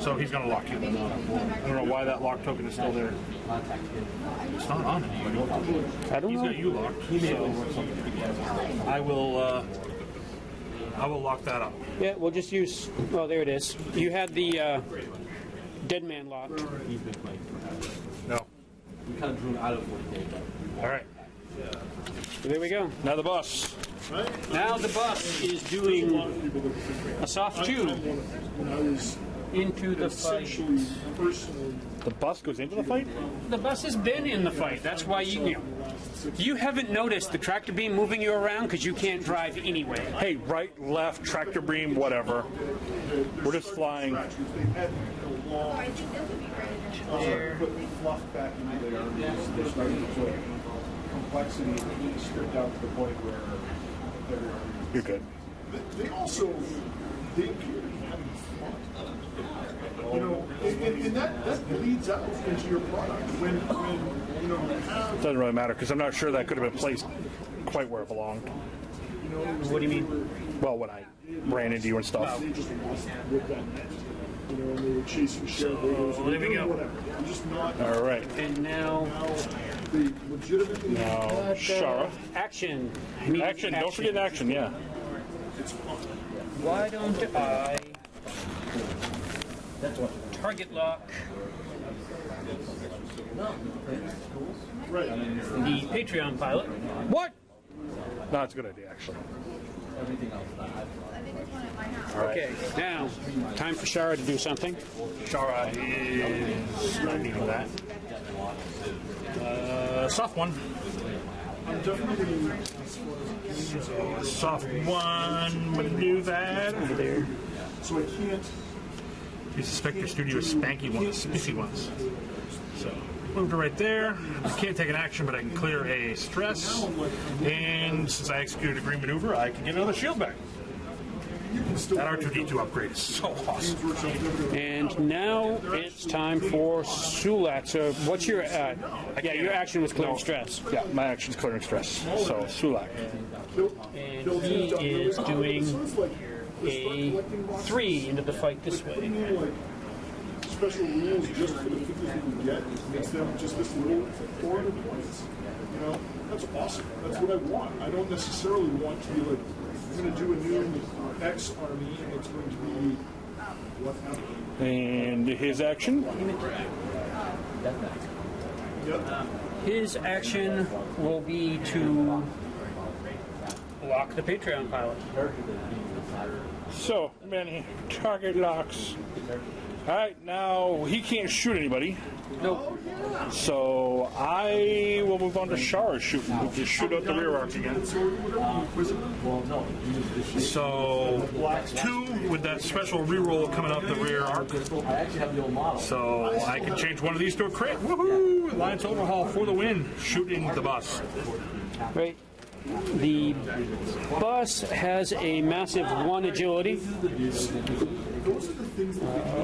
B: So he's going to lock you. I don't know why that lock token is still there. It's not on anybody.
C: I don't
B: He's
C: know.
B: got you locked. So I will lock that up.
C: Yeah, we'll just use. Oh, there it is. You had the dead man locked.
B: No.
A: we kind of drew out of 40K.
B: All right.
C: There we go.
B: Now the bus.
C: Now the bus is doing a soft tube
D: When I was
C: into the fight.
D: essentially personally
B: The bus goes into the fight?
C: The bus has been in the fight. That's why you haven't noticed the tractor beam moving you around because you can't drive anyway.
B: Hey, right, left, tractor beam, whatever. We're just flying.
D: they had a long put me fluffed back into there. They started to put complexity stripped out to the point where they're
B: You're good.
D: they also they appear to be having fun. You know, and that bleeds out into your product when you know you have
B: Doesn't really matter because I'm not sure that could have been placed quite where it belonged.
C: What do you mean?
B: Well, when I ran into you and stuff.
D: they just lost with that net. You know, and they were chasing shareholders or
B: there we go.
D: whatever. They're just not
B: All right.
C: And now,
D: they legitimately
B: Now, Shara.
C: action. I need
B: Action. Don't forget action, yeah.
D: it's fun.
C: Why don't I target lock
D: Right.
C: the Patreon pilot?
B: What? No, it's a good idea, actually. All right.
C: Okay, now time for Shara to do something.
B: Shara is not needing that. Soft one.
D: I'm definitely
B: So a soft one would do that.
C: Over there.
D: so I can't
B: These Spectre Studios spanky ones, spiffy ones. So moved it right there. I can't take an action, but I can clear a stress. And since I executed a green maneuver, I can get another shield back. That R2-D2 upgrade is so awesome.
C: And now it's time for Sulak. So what's your your action was clearing stress.
B: Yeah, my action's clearing stress. So Sulak.
C: And he is doing a 3 into the fight this way.
D: Special rules just for the people who get instead of just this little 400 points. You know, that's awesome. That's what I want. I don't necessarily want to be like, I'm going to do a new X army and it's going to be what happened.
B: And his action?
D: Yep.
C: His action will be to lock the Patreon pilot.
B: So, many target locks. Alright, now he can't shoot anybody.
C: Nope.
B: So I will move on to Shara's shooting. We'll just shoot out the rear arc again. So 2 with that special reroll coming out the rear arc. So I can change one of these to a crit. Woohoo! Alliance overhaul for the win. Shooting the bus.
C: Right. The bus has a massive 1 agility.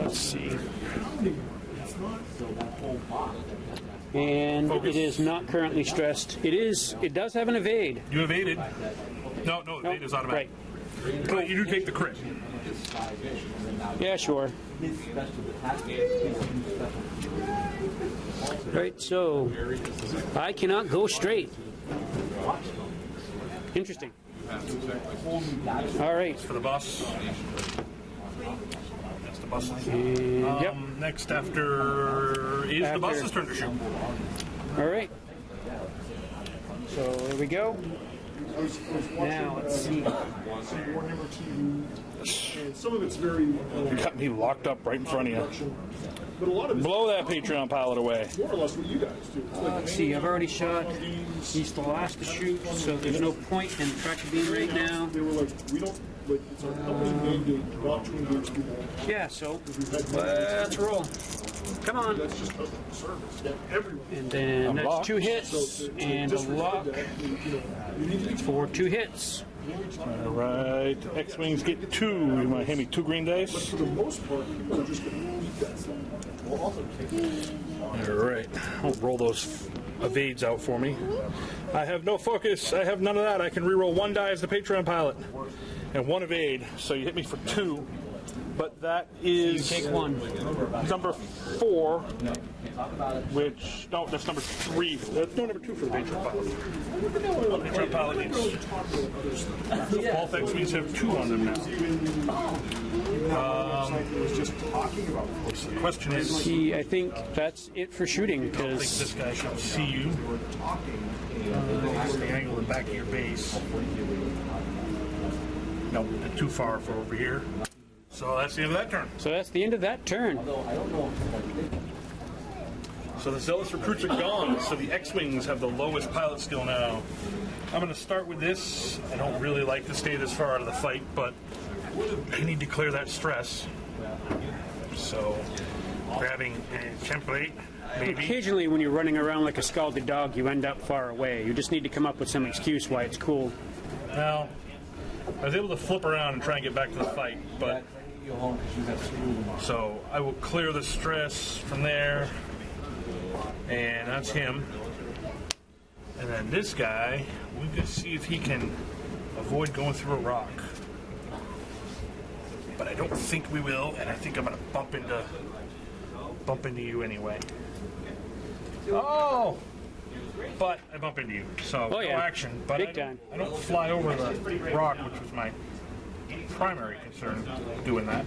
C: Let's see. And
B: Focus.
C: it is not currently stressed. It does have an evade.
B: You evaded. No, evade is automatic.
C: Right.
B: But you do take the crit.
C: Yeah, sure. Right, so I cannot go straight. Interesting. All right.
B: For the bus. That's the bus.
C: Yep.
B: Next after is the bus's turn to shoot.
C: All right. So there we go. Now let's see.
D: Warhammer TV, and some of it's very
B: You got me locked up right in front of you.
D: but a lot of it's
B: Blow that Patreon pilot away.
D: more or less what you guys do. It's like
C: Let's see. I've already shot. He's the last to shoot, so there's no point in tractor beam right now.
D: they were like, we don't like it's our company mandate not to engage people.
C: Yeah. So
D: We've had
C: let's roll. Come on.
D: That's just customer service. Yeah, everyone.
C: And then that's
B: locked.
C: 2 hits and a
D: Disregard
C: lock
D: that, you need to be
C: for 2 hits.
B: All right. X-Wings get 2. You want to hand me 2 green dice?
D: for the most part, people are just going to eat that stuff. Well, also take
B: All right. I'll roll those evades out for me. I have no focus. I have none of that. I can reroll 1 die as the Patreon pilot and 1 evade. So you hit me for 2. But that is
C: Take 1.
B: number 4, which no, that's number 3. That's no number 2 for the Patreon pilot. Patreon pilot needs all X-Wings have 2 on them now. The question is,
C: I think that's it for shooting
B: I don't think
C: because
B: this guy shall see you. This is the angle of the back of your base. No, too far for over here. So that's the end of that turn.
C: so that's the end of that turn.
B: So the Zealous recruits are gone, so the X-Wings have the lowest pilot skill now. I'm going to start with this. I don't really like to stay this far out of the fight, but I need to clear that stress. So, grabbing a template, maybe.
C: Occasionally, when you're running around like a scalded dog, you end up far away. You just need to come up with some excuse why it's cool.
B: Now, I was able to flip around and try and get back to the fight, but so I will clear the stress from there, and that's him. And then this guy, we can see if he can avoid going through a rock. But I don't think we will, and I think I'm gonna bump into you anyway. Oh! But I bump into you, so
C: Oh, yeah.
B: no action. But
C: Big time.
B: I don't fly over the rock, which was my primary concern doing that.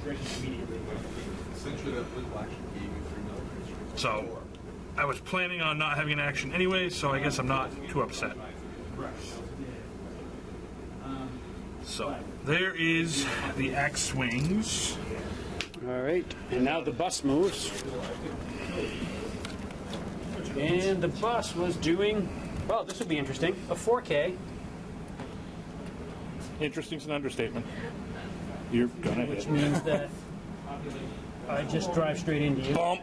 B: So I was planning on not having an action anyway, so I guess I'm not too upset. So there is the X-Wings.
C: All right, and now the bus moves. And the bus was doing, well, this would be interesting, a 4K.
B: Interesting's an understatement. You're gonna
C: Which
B: hit.
C: means that I just drive straight into you.
B: Bump.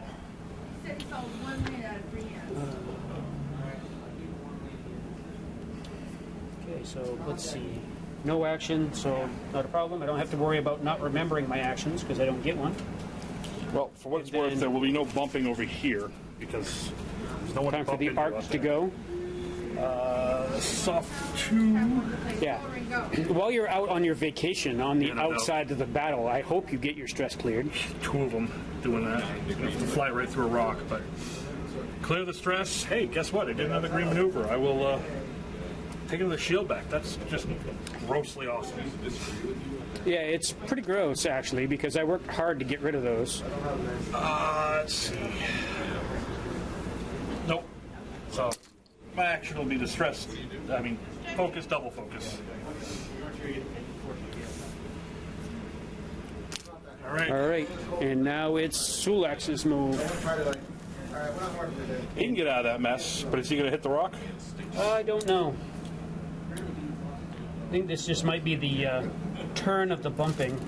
C: Okay, so let's see. no action, so not a problem. I don't have to worry about not remembering my actions because I don't get one.
B: Well, for what it's
C: And
B: worth,
C: then-
B: there will be no bumping over here because there's no one
C: Time for
B: bump
C: the
B: into
C: arc
B: us.
C: to go.
B: Soft 2.
C: Yeah. While you're out on your vacation on the
B: Yeah, no doubt.
C: outside of the battle, I hope you get your stress cleared.
B: 2 of them doing that. You have to fly right through a rock, but clear the stress. Hey, guess what? I did another green maneuver. I will take the shield back. That's just grossly awesome.
C: Yeah, it's pretty gross actually because I worked hard to get rid of those.
B: Let's see. Nope. So my action will be the stress. I mean, focus, double focus. All right.
C: All right, and now it's Sulak's move.
B: He can get out of that mess, but is he going to hit the rock?
C: I don't know. I think this just might be the turn of the bumping.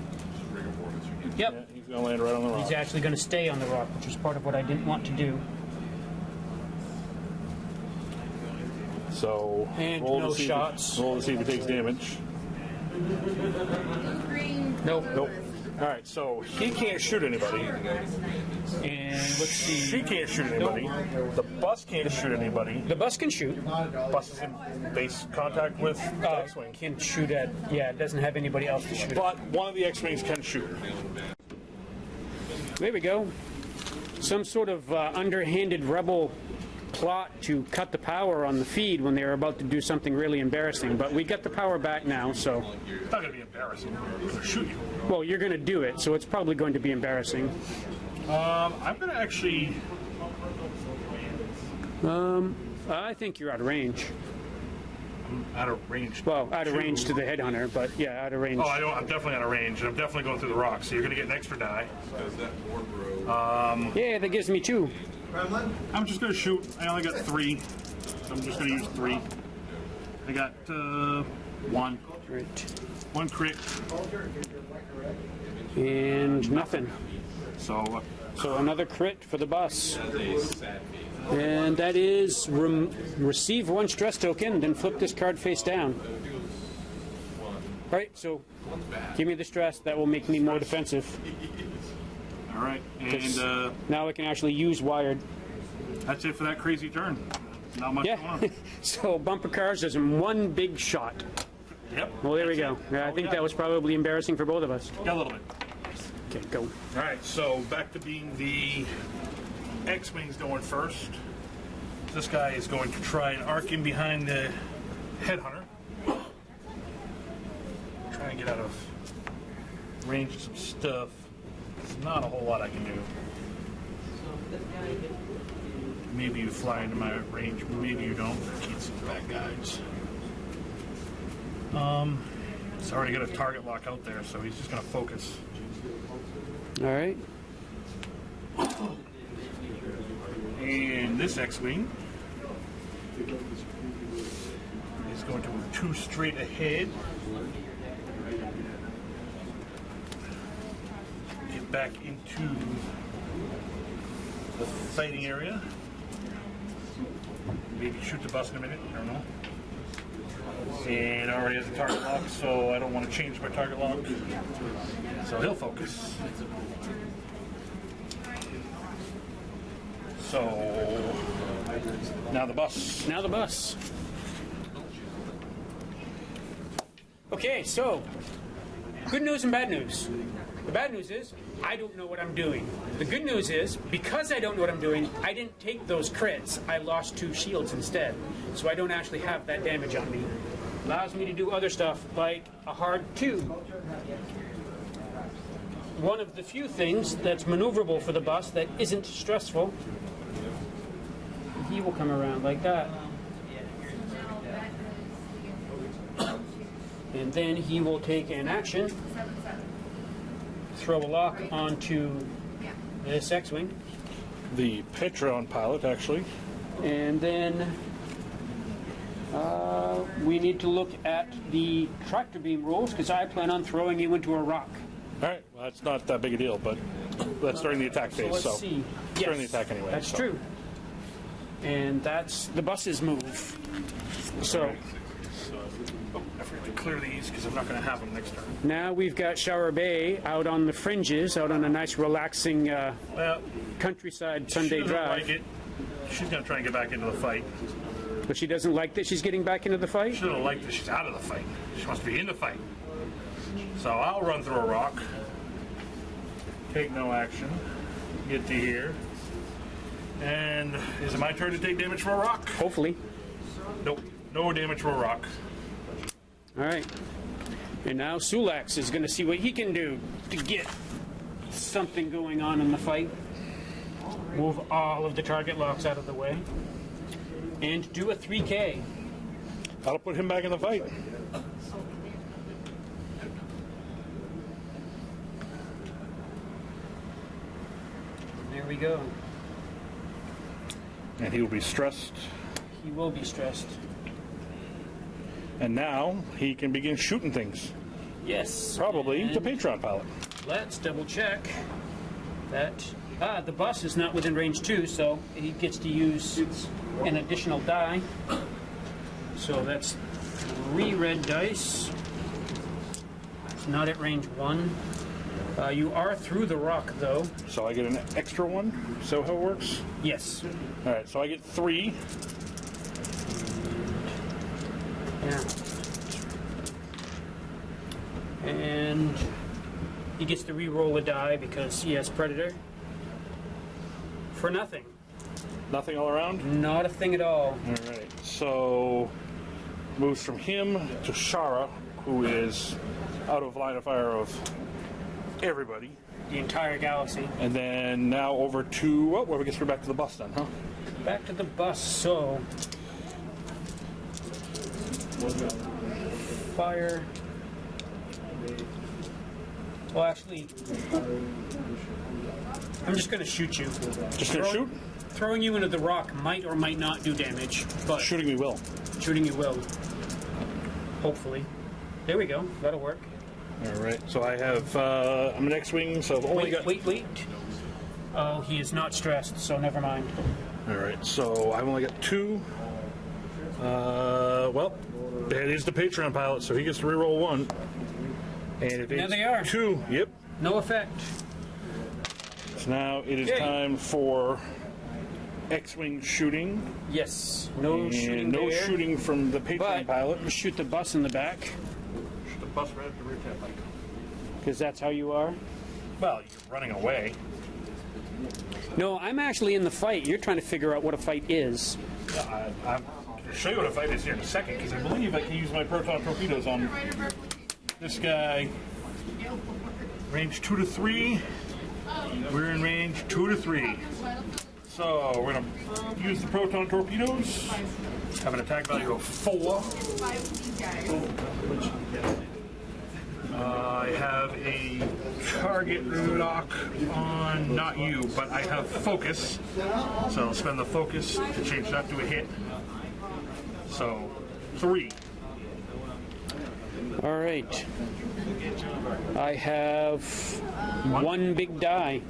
C: Yep,
B: Yeah, he's going to land right on the rock.
C: he's actually going to stay on the rock, which is part of what I didn't want to do.
B: So
C: And
B: roll
C: no
B: to see
C: shots.
B: Roll to see if he takes damage.
C: Nope.
B: Nope. All right, so he can't shoot anybody.
C: And let's see.
B: She can't shoot anybody. The bus can't shoot anybody.
C: The bus can shoot.
B: Bus is in base contact with the X-wing.
C: Can shoot at. Yeah, it doesn't have anybody else to shoot at.
B: But one of the X-wings can shoot.
C: There we go. Some sort of underhanded rebel plot to cut the power on the feed when they were about to do something really embarrassing. But we got the power back now, so.
B: It's not going to be embarrassing. They're going to shoot you.
C: Well, you're going to do it, so it's probably going to be embarrassing.
B: I'm going to actually...
C: I think you're out of range.
B: Out of range.
C: Well, out of range to the headhunter, but yeah, out of range.
B: Oh, I'm definitely out of range, and I'm definitely going through the rocks, so you're going to get an extra die.
C: Yeah, that gives me 2.
B: I'm just going to shoot. I only got 3. So I'm just going to use 3. I got 1.
C: Right.
B: 1 crit.
C: And nothing.
B: So
C: So another crit for the bus. And that is receive 1 stress token, then flip this card face down. Right, so give me the stress. That will make me more defensive.
B: all right, and
C: Now I can actually use wired.
B: that's it for that crazy turn. Not much going
C: Yeah.
B: on.
C: So bumper cars does 1 big shot.
B: Yep.
C: Well, there we go. Yeah, I think that was probably embarrassing for both of us.
B: Yeah, a little bit.
C: Okay, go.
B: All right, so back to being the X-wings going first. This guy is going to try and arc in behind the headhunter. Try and get out of range of some stuff. There's not a whole lot I can do. Maybe you fly into my range, maybe you don't. Keep some bad guys. It's already got a target lock out there, so he's just going to focus.
C: All right.
B: And this X-wing is going to move 2 straight ahead. Get back into the fighting area. Maybe shoot the bus in a minute, I don't know. And already has a target lock, so I don't want to change my target lock. So he'll focus. So now the bus.
C: Now the bus. Okay, so good news and bad news. The bad news is I don't know what I'm doing. The good news is because I don't know what I'm doing, I didn't take those crits. I lost 2 shields instead. So I don't actually have that damage on me. Allows me to do other stuff like a hard 2. One of the few things that's maneuverable for the bus that isn't stressful. He will come around like that. And then he will take an action, throw a lock onto this X-Wing,
B: The Patreon pilot, actually.
C: and then we need to look at the tractor beam rules because I plan on throwing you into a rock.
B: All right, well, that's not that big a deal, but that's during the attack phase,
C: Let's
B: so
C: see.
B: it's during the attack anyway.
C: That's
B: so.
C: true. And that's the bus's move. So
B: Oh, I forgot to clear these because I'm not going to have them next turn.
C: Now we've got Shower Bay out on the fringes, out on a nice relaxing
B: Well,
C: countryside
B: she
C: Sunday
B: doesn't
C: drive.
B: like it. She's going to try and get back into the fight.
C: But she doesn't like that she's getting back into the fight?
B: She doesn't like that she's out of the fight. She wants to be in the fight. So I'll run through a rock. Take no action. Get to here. And is it my turn to take damage from a rock?
C: Hopefully.
B: Nope. No damage from a rock.
C: All right. And now Sulax is going to see what he can do to get something going on in the fight. Move all of the target locks out of the way. And do a 3K.
B: That'll put him back in the fight.
C: There we go.
B: And he will be stressed.
C: He will be stressed.
B: And now he can begin shooting things.
C: Yes.
B: Probably
C: and
B: the Patreon pilot.
C: let's double check that. The bus is not within range 2, so he gets to use an additional die. So that's 3 red dice. It's not at range 1. You are through the rock, though.
B: So I get an extra one? So how it works?
C: Yes.
B: All right, so I get 3.
C: Yeah. And he gets to re-roll a die because he has Predator. For nothing.
B: Nothing all around?
C: Not a thing at all.
B: All right, so moves from him to Shara, who is out of line of fire of everybody.
C: The entire galaxy.
B: And then now over to, well, I guess we're back to the bus then, huh?
C: Back to the bus, so... Fire... Well, actually... I'm just going to shoot you.
B: Just gonna shoot?
C: Throwing you into the rock might or might not do damage, but...
B: Shooting me will.
C: Shooting you will. Hopefully. There we go. That'll work.
B: All right, so I have, I'm an X-Wing, so I've only got...
C: Wait. Oh, he is not stressed, so never mind.
B: All right, so I've only got 2. Well, that is the Patreon pilot, so he gets to reroll 1. And if
C: There
B: it's
C: they are.
B: 2, yep.
C: No effect.
B: So now it is
C: Yay.
B: time for X-Wing shooting.
C: Yes. No
B: And
C: shooting
B: no
C: there,
B: shooting from the Patreon
C: but
B: pilot.
C: shoot the bus in the back,
B: Shoot the bus right at the rear tab light.
C: because that's how you are.
B: Well, you're running away.
C: No, I'm actually in the fight. You're trying to figure out what a fight is.
B: I'm going to show you what a fight is here in a second, because I believe I can use my proton torpedoes on this guy. Range 2 to 3. We're in range 2 to 3. So we're going to use the proton torpedoes. Have an attack value of 4. I have a target lock on, not you, but I have focus. So I'll spend the focus to change that to a hit. So 3.
C: All right. I have 1 big die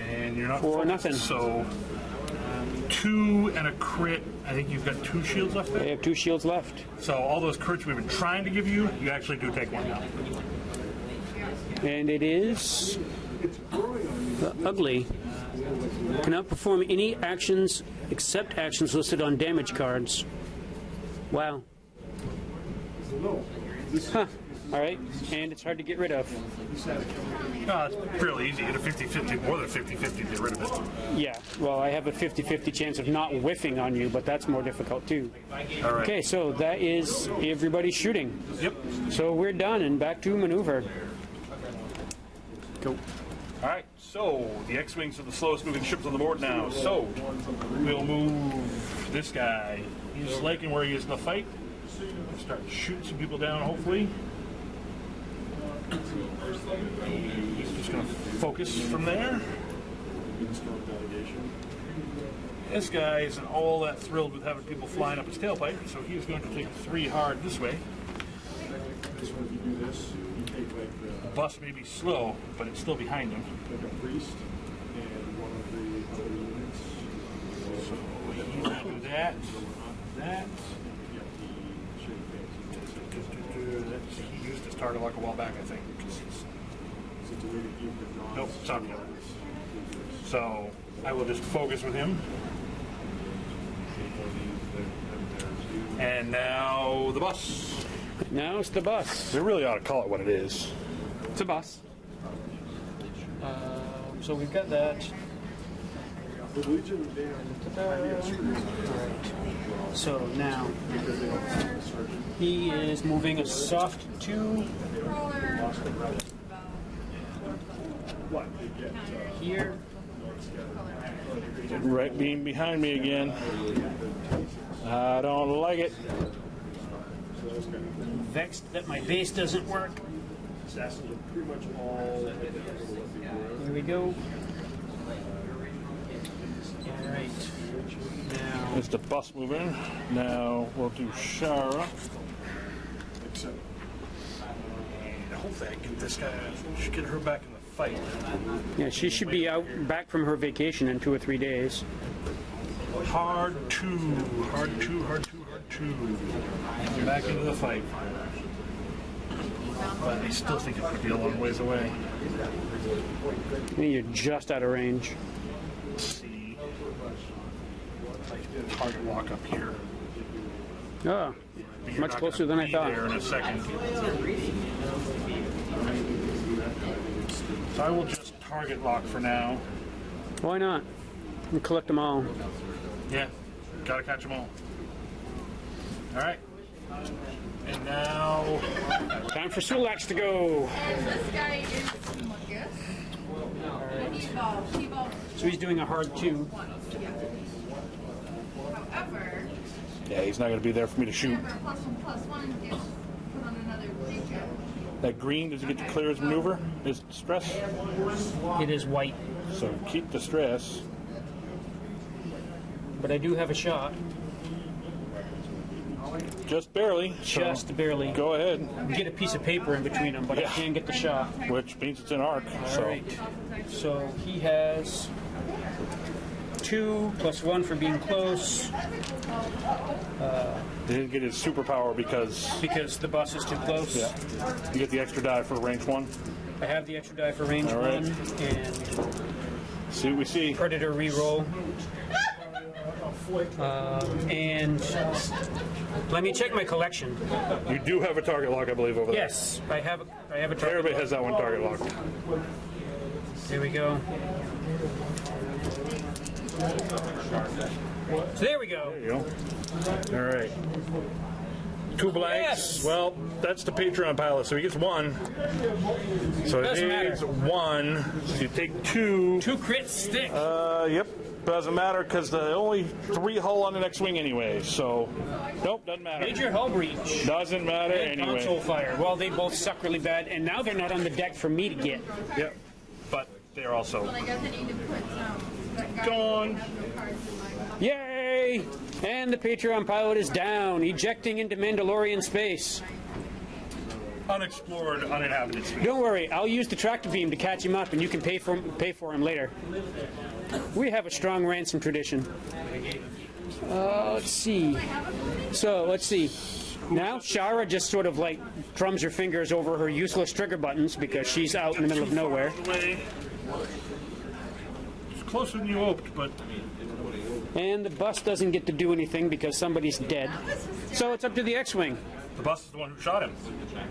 B: And you're not
C: for
B: focused,
C: nothing.
B: So 2 and a crit. I think you've got 2 shields left
C: I
B: there.
C: have 2 shields left.
B: So all those crits we've been trying to give you, you actually do take 1 now.
C: And it is ugly. Cannot perform any actions except actions listed on damage cards. Wow. Huh. All right. And it's hard to get rid of.
B: It's fairly easy. Hit a 50-50, more than 50-50 to get rid of it.
C: Yeah. Well, I have a 50-50 chance of not whiffing on you, but that's more difficult too.
B: All right.
C: Okay, so that is everybody shooting.
B: Yep.
C: So we're done and back to maneuver. Go.
B: All right, so the X-Wings are the slowest moving ships on the board now. So we'll move this guy. He's liking where he is in the fight. Start shooting some people down, hopefully. He's just going to focus from there. This guy isn't all that thrilled with having people flying up his tailpipe, so he's going to take 3 hard this way. The bus may be slow, but it's still behind him. Do that. That. He used his target lock a while back, I think. Nope, it's on him. So I will just focus with him. And now the bus.
C: Now it's the bus.
B: They really ought to call it what it is.
C: It's a bus. So we've got that. Alright. So now he is moving a soft 2 here.
B: Right being behind me again. I don't like it.
C: Vexed that my base doesn't work. Here we go. Alright. Now.
B: It's the bus moving. Now we'll do Shara. Hopefully I get this guy. Should get her back in the fight.
C: Yeah, she should be back from her vacation in 2 or 3 days.
B: Hard two. Back into the fight. But I still think it could be a long ways away.
C: You're just out of range.
B: Let's see. Target lock up here.
C: Oh,
B: You're
C: much
B: not
C: closer
B: gonna
C: than I
B: be
C: thought.
B: there in a second. So I will just target lock for now.
C: Why not? And collect them all.
B: Yeah, gotta catch them all. All right. And now,
C: Time for Sulax to go.
E: This guy is humongous. And he evolved.
C: So he's doing a hard 2.
E: However,
B: yeah, he's not gonna be there for me to shoot.
E: whenever +1/+1 gets put on another creature,
B: That green, does he get to clear his maneuver? His stress?
C: It is white,
B: So keep the stress.
C: but I do have a shot.
B: Just barely. so
C: Just barely.
B: Go ahead.
C: Get a piece of paper in between them, but I
B: Yeah.
C: can get the shot.
B: Which means it's an arc. So
C: All right. So he has 2 + 1 for being close
B: he didn't get his superpower because
C: because the bus is too close.
B: yeah, you get the extra die for range 1.
C: I have the extra die for range
B: All right.
C: 1 and
B: See what we see.
C: Predator reroll. And let me check my collection.
B: You do have a target lock, I believe, over there.
C: Yes, I have a target.
B: Everybody has that one target lock.
C: There we go. So there we go.
B: There you go. All right. 2 blanks.
C: Yes.
B: Well, that's the Patreon pilot, so he gets 1. So
C: Doesn't
B: he
C: matter.
B: needs 1. So you take 2.
C: 2 crits stick.
B: Yep. Doesn't matter because the only 3 hull on the next wing anyway. So, nope, doesn't matter.
C: Major hull breach.
B: Doesn't matter
C: And console
B: anyway.
C: fire. Well, they both suck really bad, and now they're not on the deck for me to get.
B: Yep. But they're also
E: I guess I need to put that guy
B: gone.
E: has no cards in my
C: Yay! And the Patreon pilot is down, ejecting into Mandalorian space.
B: Unexplored, uninhabited space.
C: Don't worry, I'll use the tractor beam to catch him up, and you can pay for him later. We have a strong ransom tradition. Let's see. So let's see. Now Shara just sort of like drums her fingers over her useless trigger buttons because she's out in the middle of nowhere.
B: It's closer than you hoped, but
C: And the bus doesn't get to do anything because somebody's dead. So it's up to the X-Wing.
B: the bus is the one who shot him.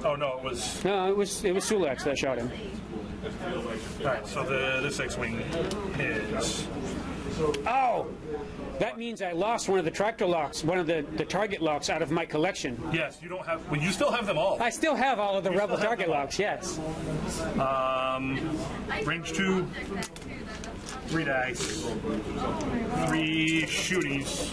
B: Oh no, it was.
C: No, it was Sulax that shot him.
B: Alright, so this X-Wing is.
C: Oh! That means I lost one of the tractor locks, one of the target locks out of my collection.
B: Yes, you don't have. Well, you still have them all.
C: I still have all of the Rebel
B: still have
C: target
B: them all.
C: locks, yes.
B: Range 2, 3 dice, 3 shooties.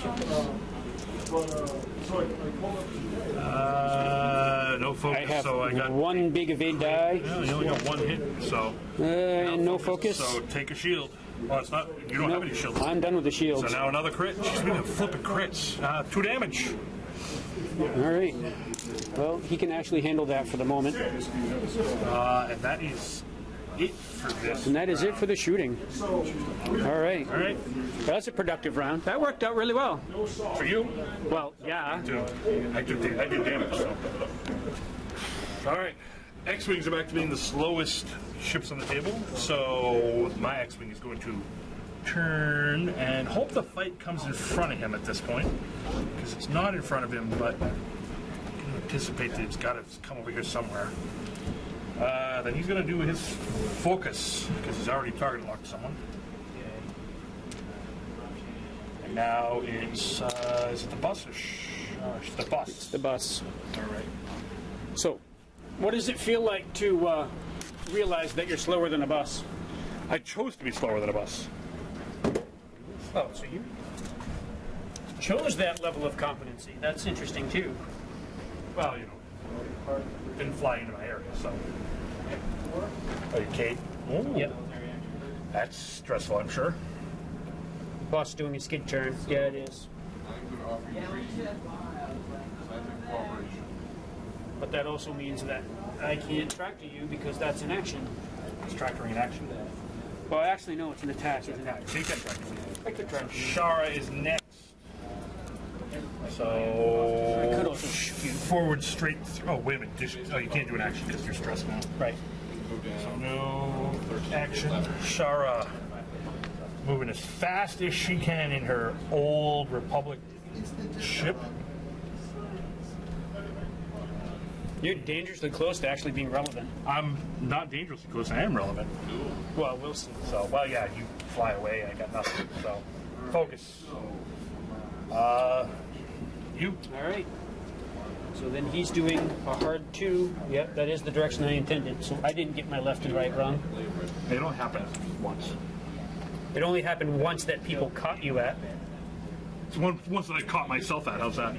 B: No focus,
C: I have
B: so I got.
C: one big evade die,
B: Yeah, you only got 1 hit, so.
C: and no focus.
B: So take a shield. Well, it's not. You don't have any shields.
C: I'm done with the
B: So
C: shields.
B: now another crit. Jeez, we got flipping crits. 2 damage.
C: All right. Well, he can actually handle that for the moment.
B: And that is it for this.
C: And that is it for the shooting. All right.
B: All right.
C: That's a productive round. That worked out really well.
B: For you?
C: Well, yeah.
B: I did damage. So. All right. X-Wings are back to being the slowest ships on the table. So my X-Wing is going to turn and hope the fight comes in front of him at this point. Because it's not in front of him, but I can anticipate that it's got to come over here somewhere. Then he's going to do his focus, because he's already target locked someone. And now it's, is it the bus? It's the bus.
C: It's the bus.
B: All right.
C: So, what does it feel like to realize that you're slower than a bus?
B: I chose to be slower than a bus.
C: Oh, so you chose that level of competency. That's interesting, too.
B: Well, you know, didn't fly into my area, so. Oh, you Kate? Ooh.
C: Yep.
B: That's stressful, I'm sure.
C: Boss doing a skid turn. Yeah, it is. But that also means that I can't tractor you because that's an action.
B: It's tractoring in action.
C: Well, actually, no, it's an attack, isn't it?
B: So you can tractor me.
C: I could tractor you.
B: Shara is next.
C: I could
B: So
C: also shoot you.
B: forward straight through. Oh, wait a minute. Oh, you can't do an action because you're stressed now.
C: Right.
B: So no action. Shara moving as fast as she can in her old Republic ship.
C: You're dangerously close to actually being relevant.
B: I'm not dangerously close. I am relevant.
C: Well, we'll see.
B: So, well, yeah, you fly away. I got nothing. So, focus. You.
C: All right. So then he's doing a hard 2. Yep, that is the direction I intended. So I didn't get my left and right wrong.
B: They don't happen once.
C: It only happened once that people caught you at.
B: It's once that I caught myself at. How's that?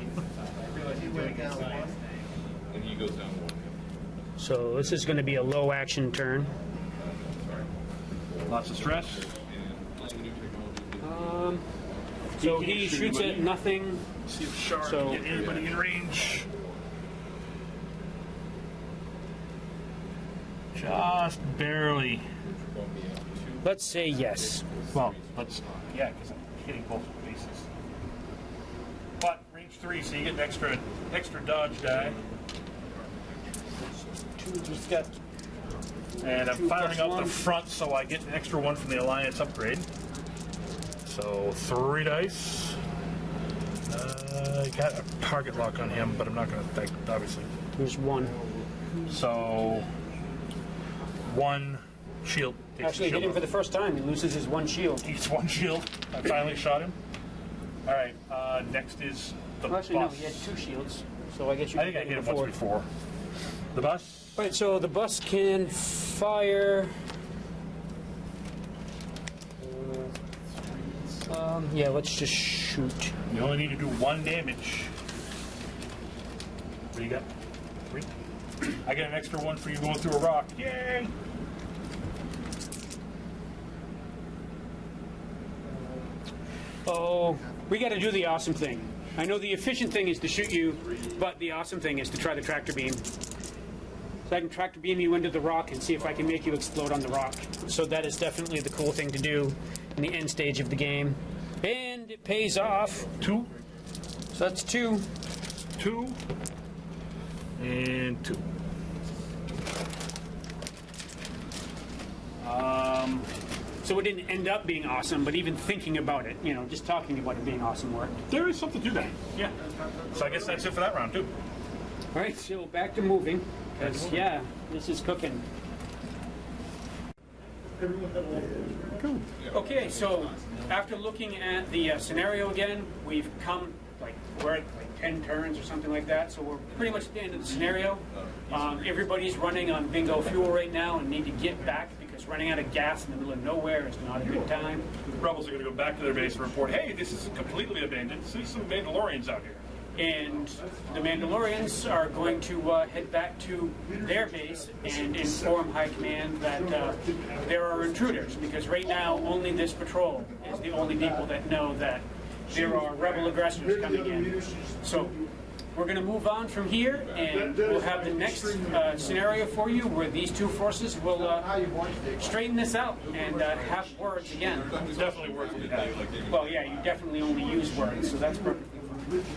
C: So this is going to be a low action turn.
B: Lots of stress.
C: So he shoots at nothing.
B: See if Shara
C: So-
B: can get anybody in range. Just barely.
C: Let's say yes.
B: Well, yeah, because I'm hitting both bases. But range 3, so you get an extra dodge die.
C: He's got
B: And I'm
C: 2
B: firing
C: plus
B: out
C: 1.
B: the front, so I get an extra 1 from the Alliance upgrade. So 3 dice. Got a target lock on him, but I'm not going to, obviously.
C: There's 1.
B: So 1 shield. Takes
C: Actually,
B: the
C: hit him
B: shield
C: for the first time. He loses his 1 shield.
B: off. He's 1 shield. I finally shot him. All right. Next is the
C: Well, actually, no,
B: bus.
C: he had 2 shields. So I guess you
B: I think I hit him once before. The bus.
C: Right, so the bus can fire. Yeah, let's just shoot.
B: You only need to do 1 damage. What do you got? 3? I got an extra 1 for you going through a rock. Yay!
C: Oh, we got to do the awesome thing. I know the efficient thing is to shoot you, but the awesome thing is to try the tractor beam. So I can tractor beam you into the rock and see if I can make you explode on the rock. So that is definitely the cool thing to do in the end stage of the game. And it pays off.
B: 2,
C: So that's 2.
B: 2, and 2.
C: So it didn't end up being awesome, but even thinking about it, you know, just talking about it being awesome worked.
B: There is something to that. Yeah. So I guess that's it for that round, too.
C: All right, so back to moving. Because, yeah, this is cooking. Cool. Okay, so after looking at the scenario again, we've come, we're at 10 turns or something like that, so we're pretty much at the end of the scenario. Everybody's running on bingo fuel right now and need to get back because running out of gas in the middle of nowhere is not a good time.
B: The rebels are going to go back to their base and report, hey, this is completely abandoned. See some Mandalorians out here.
C: And the Mandalorians are going to head back to their base and inform High Command that there are intruders, because right now only this patrol is the only people that know that there are rebel aggressors coming in. So We're going to move on from here, and we'll have the next scenario for you where these two forces will straighten this out and have words again.
B: Definitely words will be had.
C: Well, yeah, you definitely only use words, so that's perfectly fine.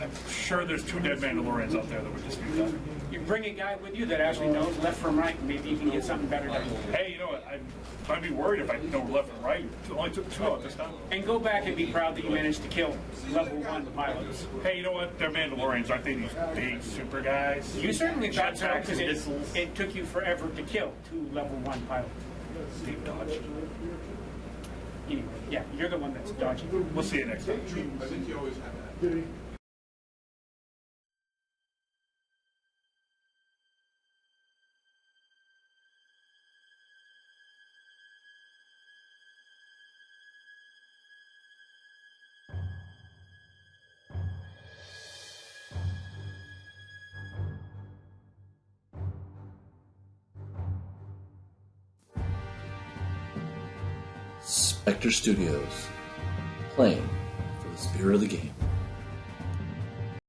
B: I'm sure there's 2 dead Mandalorians out there that would dispute that.
C: You bring a guy with you that actually knows left from right, and maybe you can get something better done.
B: Hey, you know what? I'd be worried if I know left and right. It only took 2 out this time.
C: And go back and be proud that you managed to kill level 1 pilots.
B: Hey, you know what? They're Mandalorians, aren't they? These big super guys.
C: You certainly thought so,
B: Jetpacks
C: because
B: and missiles.
C: it took you forever to kill 2 level 1 pilots.
B: Deep dodge.
C: Anyway, yeah, you're the one that's dodging.
B: We'll see you next time.
F: I think you always have that.
A: Spectre Studios, playing for the spirit of the game.